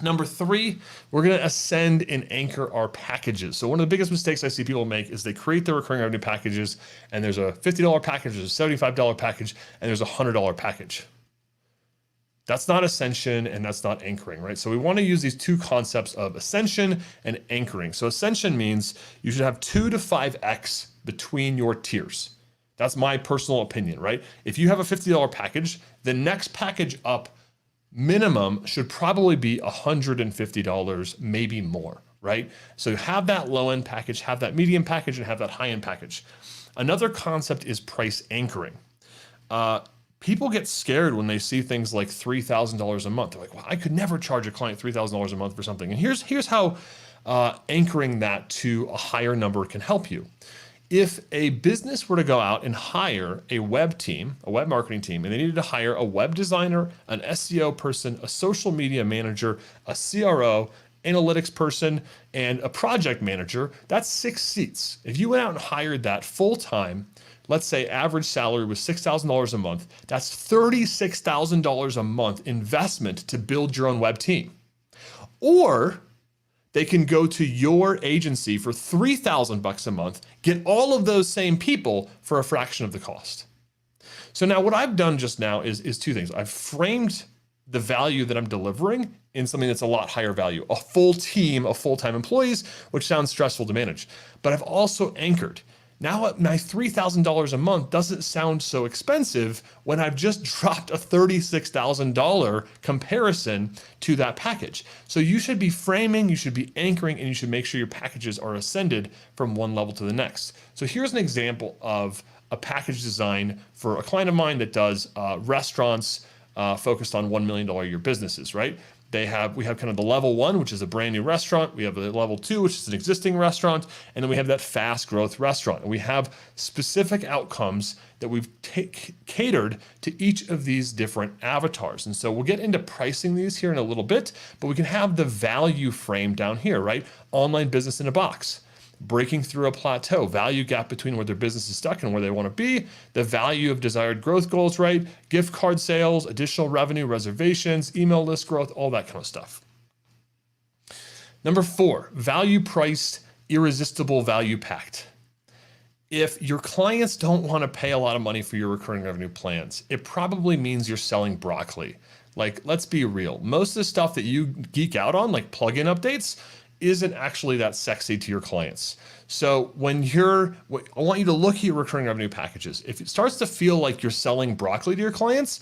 Number 3, we're going to ascend and anchor our packages. So one of the biggest mistakes I see people make is they create their recurring revenue packages, and there's a $50 package, there's a $75 package, and there's a $100 package. That's not ascension and that's not anchoring, right? So we want to use these 2 concepts of ascension and anchoring. So ascension means you should have 2 to 5x between your tiers. That's my personal opinion, right? If you have a $50 package, the next package up minimum should probably be $150, maybe more, right? So have that low end package, have that medium package, and have that high end package. Another concept is price anchoring. People get scared when they see things like $3,000 a month. They're like, well, I could never charge a client $3,000 a month for something. And here's how anchoring that to a higher number can help you. If a business were to go out and hire a web team, a web marketing team, and they needed to hire a web designer, an SEO person, a social media manager, a CRO, analytics person, and a project manager, that's 6 seats. If you went out and hired that full-time, let's say average salary was $6,000 a month, that's $36,000 a month investment to build your own web team. Or they can go to your agency for $3,000 a month, get all of those same people for a fraction of the cost. So now what I've done just now is 2 things. I've framed the value that I'm delivering in something that's a lot higher value, a full team of full-time employees, which sounds stressful to manage. But I've also anchored. Now my $3,000 a month doesn't sound so expensive when I've just dropped a $36,000 comparison to that package. So you should be framing, you should be anchoring, and you should make sure your packages are ascended from one level to the next. So here's an example of a package design for a client of mine that does restaurants focused on $1 million a year businesses, right? We have kind of the level 1, which is a brand new restaurant. We have the level 2, which is an existing restaurant. And then we have that fast growth restaurant. And we have specific outcomes that we've catered to each of these different avatars. And so we'll get into pricing these here in a little bit, but we can have the value frame down here, right? Online business in a box. Breaking through a plateau, value gap between where their business is stuck and where they want to be, the value of desired growth goals, right? Gift card sales, additional revenue, reservations, email list growth, all that kind of stuff. Number 4, value priced, irresistible, value packed. If your clients don't want to pay a lot of money for your recurring revenue plans, it probably means you're selling broccoli. Like, let's be real. Most of the stuff that you geek out on, like plugin updates, isn't actually that sexy to your clients. So I want you to look at your recurring revenue packages. If it starts to feel like you're selling broccoli to your clients,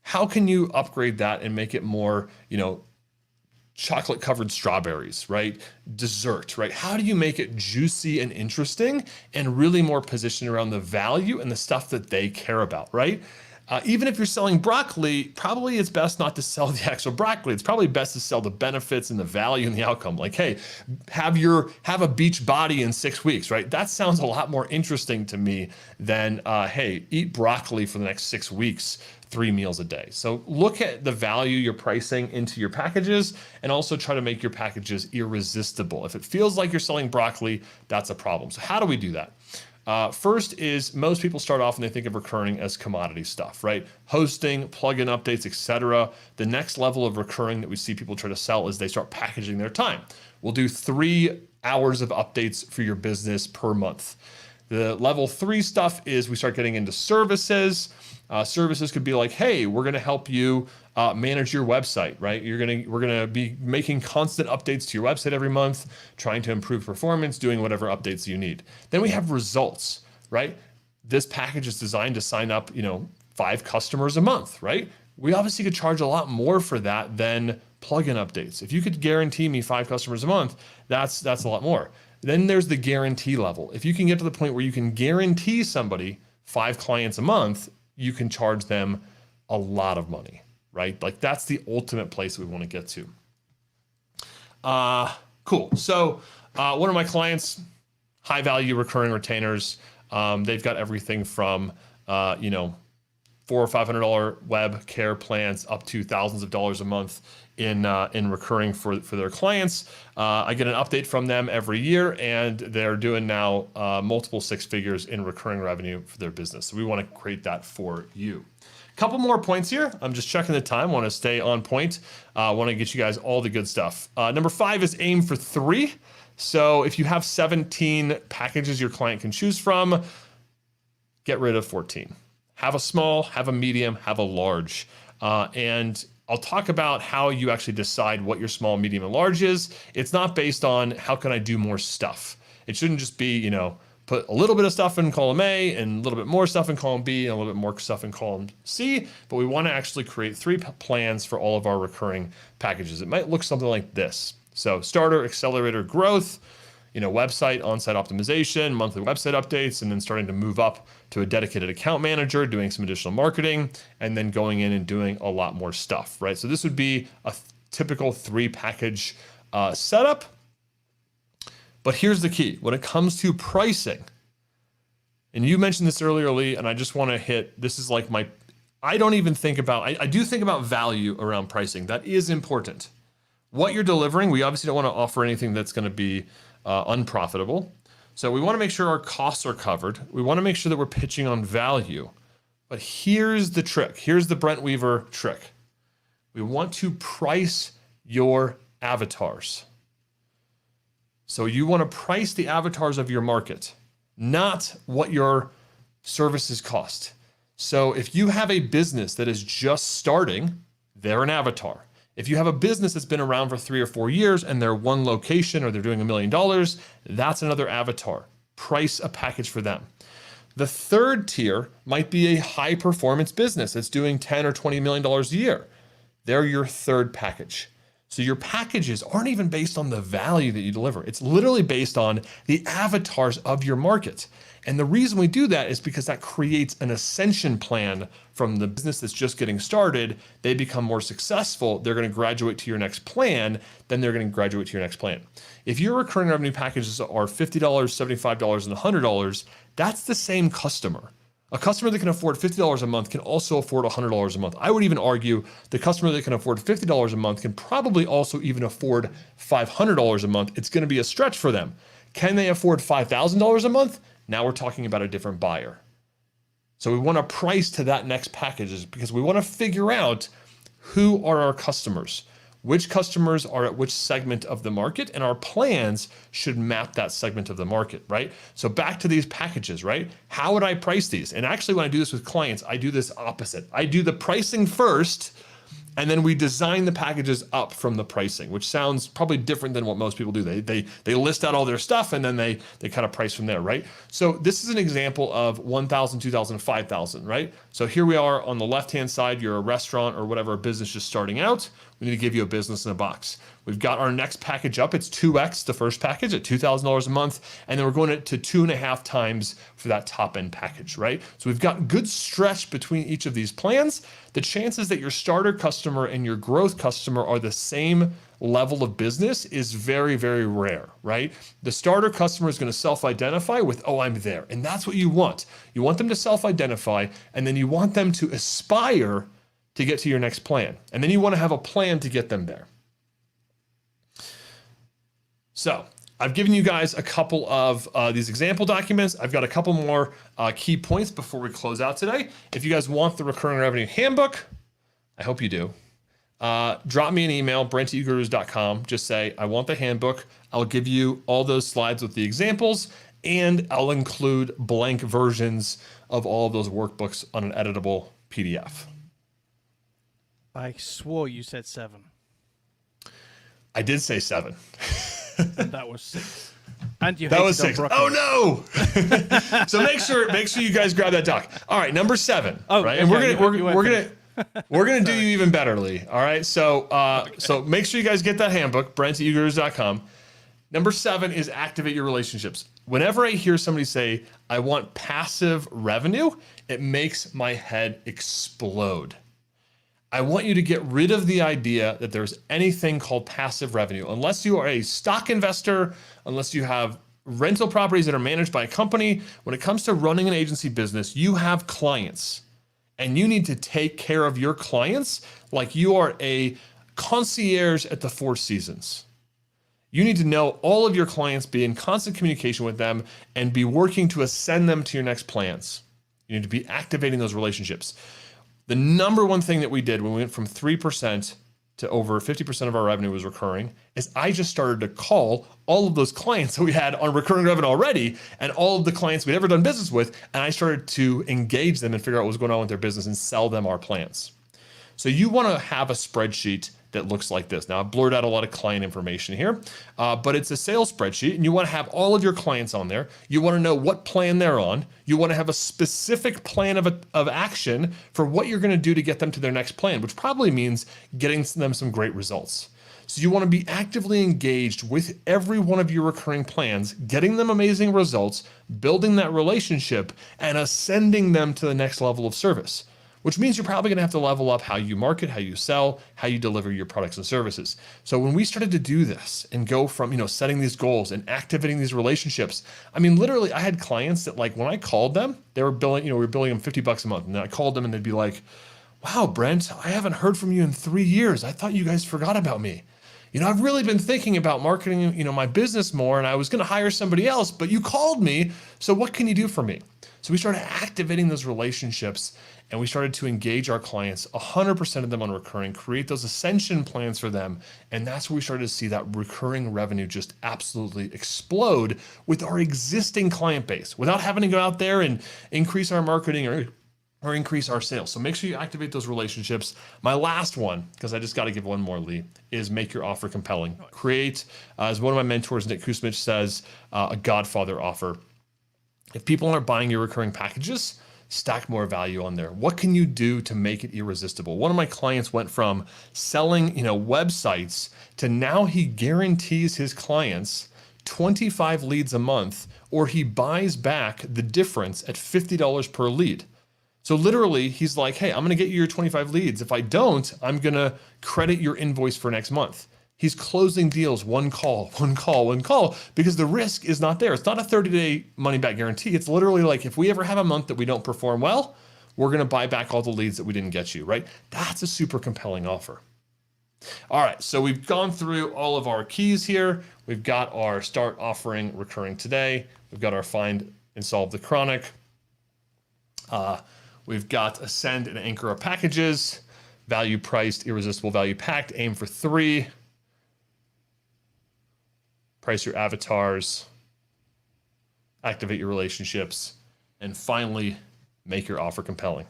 how can you upgrade that and make it more, chocolate covered strawberries, right? Dessert, right? How do you make it juicy and interesting and really more positioned around the value and the stuff that they care about, right? Even if you're selling broccoli, probably it's best not to sell the actual broccoli. It's probably best to sell the benefits and the value and the outcome. Like, hey, have a beach body in 6 weeks, right? That sounds a lot more interesting to me than, hey, eat broccoli for the next 6 weeks, 3 meals a day. So look at the value you're pricing into your packages and also try to make your packages irresistible. If it feels like you're selling broccoli, that's a problem. So how do we do that? First is most people start off and they think of recurring as commodity stuff, right? Hosting, plugin updates, etc. The next level of recurring that we see people try to sell is they start packaging their time. We'll do 3 hours of updates for your business per month. The level 3 stuff is we start getting into services. Services could be like, hey, we're going to help you manage your website, right? We're gonna be making constant updates to your website every month, trying to improve performance, doing whatever updates you need. Then we have results, right? This package is designed to sign up, 5 customers a month, right? We obviously could charge a lot more for that than plugin updates. If you could guarantee me 5 customers a month, that's a lot more. Then there's the guarantee level. If you can get to the point where you can guarantee somebody 5 clients a month, you can charge them a lot of money, right? Like that's the ultimate place we want to get to. Cool. So one of my clients, high value recurring retainers, they've got everything from, $400 or $500 web care plans up to thousands of dollars a month in recurring for their clients. I get an update from them every year, and they're doing now multiple 6 figures in recurring revenue for their business. So we want to create that for you. Couple more points here. I'm just checking the time. Want to stay on point. Want to get you guys all the good stuff. Number 5 is aim for 3. So if you have 17 packages your client can choose from, get rid of 14. Have a small, have a medium, have a large. And I'll talk about how you actually decide what your small, medium, and large is. It's not based on how can I do more stuff. It shouldn't just be, put a little bit of stuff in column A and a little bit more stuff in column B and a little bit more stuff in column C, but we want to actually create 3 plans for all of our recurring packages. It might look something like this. So starter, accelerator, growth, website, on-site optimization, monthly website updates, and then starting to move up to a dedicated account manager, doing some additional marketing, and then going in and doing a lot more stuff, right? So this would be a typical 3 package setup. But here's the key. When it comes to pricing, and you mentioned this earlier, Lee, and I just want to hit, this is like I don't even think about, I do think about value around pricing. That is important. What you're delivering, we obviously don't want to offer anything that's going to be unprofitable. So we want to make sure our costs are covered. We want to make sure that we're pitching on value. But here's the trick. Here's the Brent Weaver trick. We want to price your avatars. So you want to price the avatars of your market, not what your services cost. So if you have a business that is just starting, they're an avatar. If you have a business that's been around for 3 or 4 years and they're one location or they're doing $1 million, that's another avatar. price a package for them. The third tier might be a high performance business that's doing $10 or $20 million a year. They're your third package. So your packages aren't even based on the value that you deliver. It's literally based on the avatars of your market. And the reason we do that is because that creates an ascension plan from the business that's just getting started. They become more successful. They're going to graduate to your next plan. Then they're going to graduate to your next plan. If your recurring revenue packages are $50, $75, and $100, that's the same customer. A customer that can afford $50 a month can also afford $100 a month. I would even argue the customer that can afford $50 a month can probably also even afford $500 a month. It's going to be a stretch for them. Can they afford $5,000 a month? Now we're talking about a different buyer. So we want to price to that next package because we want to figure out who are our customers, which customers are at which segment of the market, and our plans should map that segment of the market, right? So back to these packages, right? How would I price these? And actually when I do this with clients, I do this opposite. I do the pricing first, and then we design the packages up from the pricing, which sounds probably different than what most people do. They list out all their stuff and then they kind of price from there, right? So this is an example of 1,000, 2,000, 5,000, right? So here we are on the left-hand side, you're a restaurant or whatever, a business just starting out. We need to give you a business in a box. We've got our next package up. It's 2x the first package at $2,000 a month. And then we're going to 2.5 times for that top end package, right? So we've got good stretch between each of these plans. The chances that your starter customer and your growth customer are the same level of business is very, very rare, right? The starter customer is going to self-identify with, oh, I'm there. And that's what you want. You want them to self-identify, and then you want them to aspire to get to your next plan. And then you want to have a plan to get them there. So I've given you guys a couple of these example documents. I've got a couple more key points before we close out today. If you guys want the recurring revenue handbook, I hope you do. Drop me an email, brent@ugurus.com. Just say, I want the handbook. I'll give you all those slides with the examples, and I'll include blank versions of all of those workbooks on an editable PDF. I swore you said 7. I did say 7. And that was 6. And you that was hated 6. on Oh no! So make sure you guys grab that doc. All right, number 7. Oh, right, okay, and we're gonna do you even better, Lee. All right, so so make sure you guys get that handbook, Brent@ugurus.com. Number 7 is activate your relationships. Whenever I hear somebody say, "I want passive revenue," it makes my head explode. I want you to get rid of the idea that there's anything called passive revenue. Unless you are a stock investor, unless you have rental properties that are managed by a company, when it comes to running an agency business, you have clients. And you need to take care of your clients like you are a concierge at the Four Seasons. You need to know all of your clients, be in constant communication with them, and be working to ascend them to your next plans. You need to be activating those relationships. The number one thing that we did when we went from 3% to over 50% of our revenue was recurring is I just started to call all of those clients that we had on recurring revenue already and all of the clients we'd ever done business with, and I started to engage them and figure out what was going on with their business and sell them our plans. So you want to have a spreadsheet that looks like this. Now I've blurred out a lot of client information here, but it's a sales spreadsheet and you want to have all of your clients on there. You want to know what plan they're on. You want to have a specific plan of action for what you're going to do to get them to their next plan, which probably means getting them some great results. So you want to be actively engaged with every one of your recurring plans, getting them amazing results, building that relationship, and ascending them to the next level of service. Which means you're probably going to have to level up how you market, how you sell, how you deliver your products and services. So when we started to do this and go from, setting these goals and activating these relationships, I mean, literally I had clients that like when I called them, they were billing, we were billing them $50 a month. And then I called them and they'd be like, wow, Brent, I haven't heard from you in 3 years. I thought you guys forgot about me. I've really been thinking about marketing, my business more, and I was going to hire somebody else, but you called me. So what can you do for me? So we started activating those relationships and we started to engage our clients, 100% of them on recurring, create those ascension plans for them. And that's where we started to see that recurring revenue just absolutely explode with our existing client base without having to go out there and increase our marketing or increase our sales. So make sure you activate those relationships. My last one, because I just got to give one more, Lee, is make your offer compelling. Create, as one of my mentors, Nick Kusmich, says, a Godfather offer. If people aren't buying your recurring packages, stack more value on there. What can you do to make it irresistible? One of my clients went from selling, websites to now he guarantees his clients 25 leads a month, or he buys back the difference at $50 per lead. So literally he's like, hey, I'm going to get you your 25 leads. If I don't, I'm going to credit your invoice for next month. He's closing deals one call, because the risk is not there. It's not a 30-day money back guarantee. It's literally like, if we ever have a month that we don't perform well, we're going to buy back all the leads that we didn't get you, right? That's a super compelling offer. All right, so we've gone through all of our keys here. We've got our start offering recurring today. We've got our find and solve the chronic. We've got ascend and anchor our packages, value priced, irresistible value packed, aim for 3. Price your avatars, activate your relationships, and finally, make your offer compelling.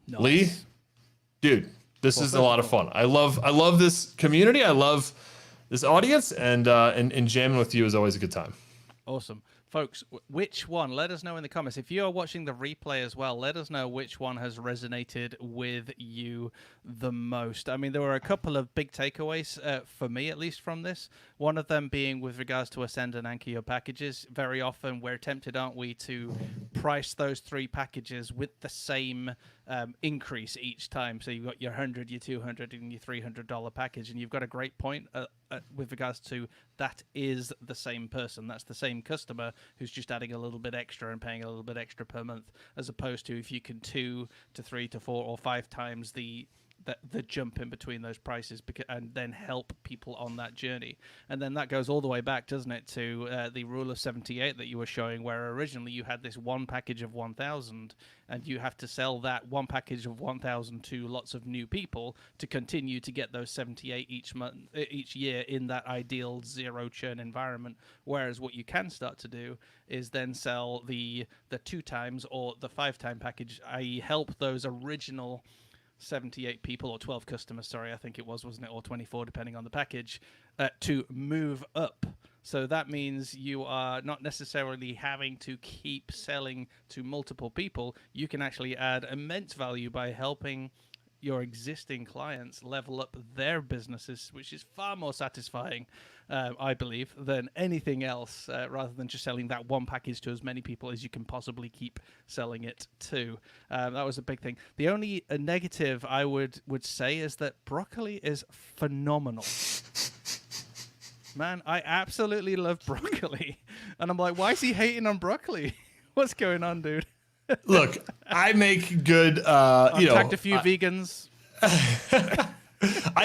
Nice. Lee, dude, this is a lot of fun. I love this community. I love this audience, and jamming with you is always a good time. Awesome. Folks, which one? Let us know in the comments. If you are watching the replay as well, let us know which one has resonated with you the most. I mean, there were a couple of big takeaways, for me at least, from this. One of them being with regards to ascend and anchor your packages. Very often we're tempted, aren't we, to price those 3 packages with the same increase each time. So you've got your $100, your $200, and your $300 package, and you've got a great point with regards to that is the same person. That's the same customer who's just adding a little bit extra and paying a little bit extra per month, as opposed to if you can 2 to 3 to 4 or 5 times the jump in between those prices, and then help people on that journey. And then that goes all the way back, doesn't it, to the rule of 78 that you were showing, where originally you had this one package of 1,000, and you have to sell that one package of 1,000 to lots of new people to continue to get those 78 each year in that ideal zero churn environment. Whereas what you can start to do is then sell the 2 times or the 5-time package, i.e. help those original 78 people, or 12 customers, sorry, I think it was, wasn't it, or 24 depending on the package, to move up. So that means you are not necessarily having to keep selling to multiple people. You can actually add immense value by helping your existing clients level up their businesses, which is far more satisfying, I believe, than anything else, rather than just selling that one package to as many people as you can possibly keep selling it to. That was a big thing. The only negative I would say is that broccoli is phenomenal. Man, I absolutely love broccoli. And I'm like, why is he hating on broccoli? What's going on, dude? Look, I make good, Attacked a few vegans. I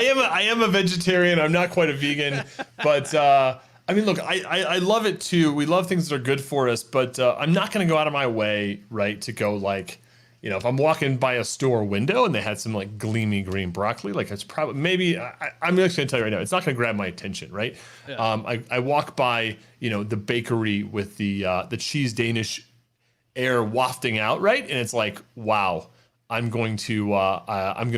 am a vegetarian. I'm not quite a vegan, but I mean, look, I love it too. We love things that are good for us, but I'm not going to go out of my way, right, to go like, if I'm walking by a store window and they had some like gleamy green broccoli, like it's probably I'm just going to tell you right now, it's not going to grab my attention, right? Yeah. I walk by, the bakery with the cheese Danish air wafting out, right? And it's like, wow, I'm going to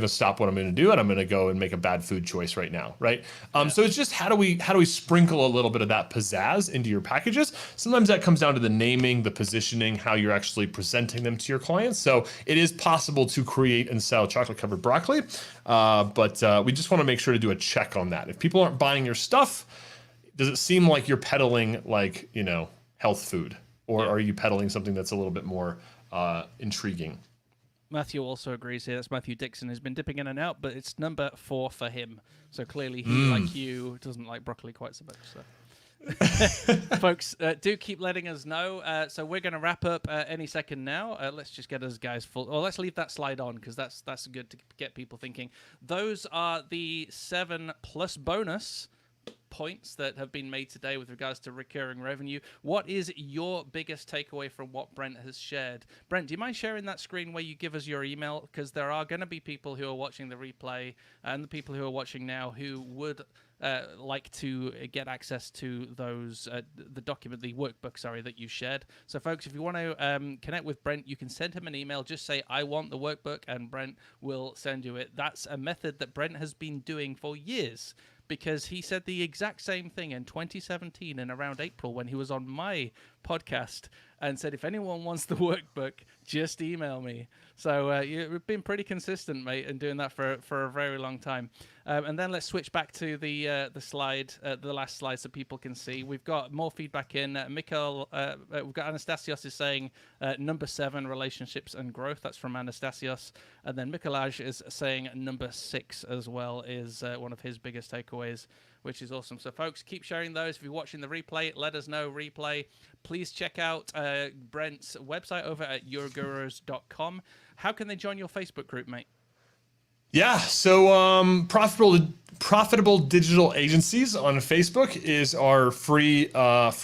stop what I'm going to do, and I'm going to go and make a bad food choice right now, right? So it's just how do we sprinkle a little bit of that pizzazz into your packages? Sometimes that comes down to the naming, the positioning, how you're actually presenting them to your clients. So it is possible to create and sell chocolate covered broccoli, but we just want to make sure to do a check on that. If people aren't buying your stuff, does it seem like you're peddling like health food, or are you peddling something that's a little bit more intriguing? Matthew also agrees here. That's Matthew Dixon, has been dipping in and out, but it's number 4 for him. So clearly he, like you, doesn't like broccoli quite so much. So. Folks, do keep letting us know. So we're going to wrap up any second now. Let's just get us guys full. Or let's leave that slide on, because that's good to get people thinking. Those are the 7 plus bonus points that have been made today with regards to recurring revenue. What is your biggest takeaway from what Brent has shared? Brent, do you mind sharing that screen where you give us your email? Because there are going to be people who are watching the replay and the people who are watching now who would like to get access to those, the workbook, that you shared. So folks, if you want to connect with Brent, you can send him an email. Just say, I want the workbook, and Brent will send you it. That's a method that Brent has been doing for years, because he said the exact same thing in 2017 and around April when he was on my podcast and said, if anyone wants the workbook, just email me. So you've been pretty consistent, mate, and doing that for a very long time. And then let's switch back to the slide, the last slide, so people can see. We've got more feedback in. Mikhail, we've got Anastasios is saying number 7, relationships and growth. That's from Anastasios. And then Mikolaj is saying number 6 as well is one of his biggest takeaways, which is awesome. So, folks, keep sharing those. If you're watching the replay, let us know. Replay. Please check out Brent's website over at IRRESISTIBLE.com. How can they join your Facebook group, mate? Yeah, so Profitable Digital Agencies on Facebook is our free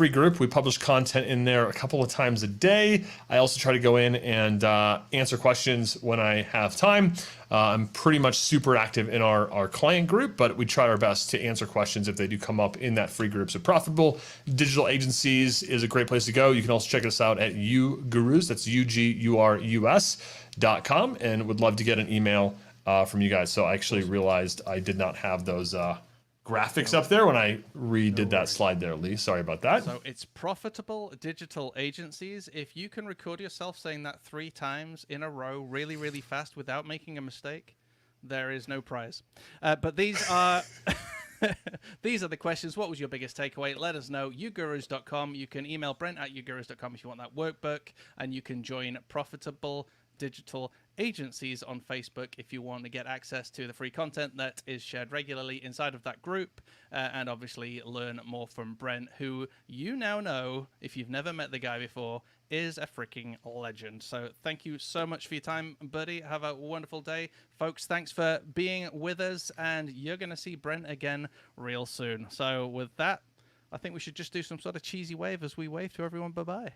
group. We publish content in there a couple of times a day. I also try to go in and answer questions when I have time. I'm pretty much super active in our client group, but we try our best to answer questions if they do come up in that free group. So Profitable Digital Agencies is a great place to go. You can also check us out at UGurus, that's UGURUS.com, and would love to get an email from you guys. So I actually realized I did not have those graphics up there when I redid that slide there, Lee. Sorry about that. So it's Profitable Digital Agencies. If you can record yourself saying that 3 times in a row really, really fast without making a mistake, there is no prize. But these are... These are the questions. What was your biggest takeaway? Let us know. UGurus.com. You can email Brent at UGurus.com if you want that workbook, and you can join Profitable Digital Agencies on Facebook if you want to get access to the free content that is shared regularly inside of that group, and obviously learn more from Brent, who you now know, if you've never met the guy before, is a freaking legend. So thank you so much for your time, buddy. Have a wonderful day. Folks, thanks for being with us, and you're going to see Brent again real soon. So with that, I think we should just do some sort of cheesy wave as we wave to everyone. Bye-bye.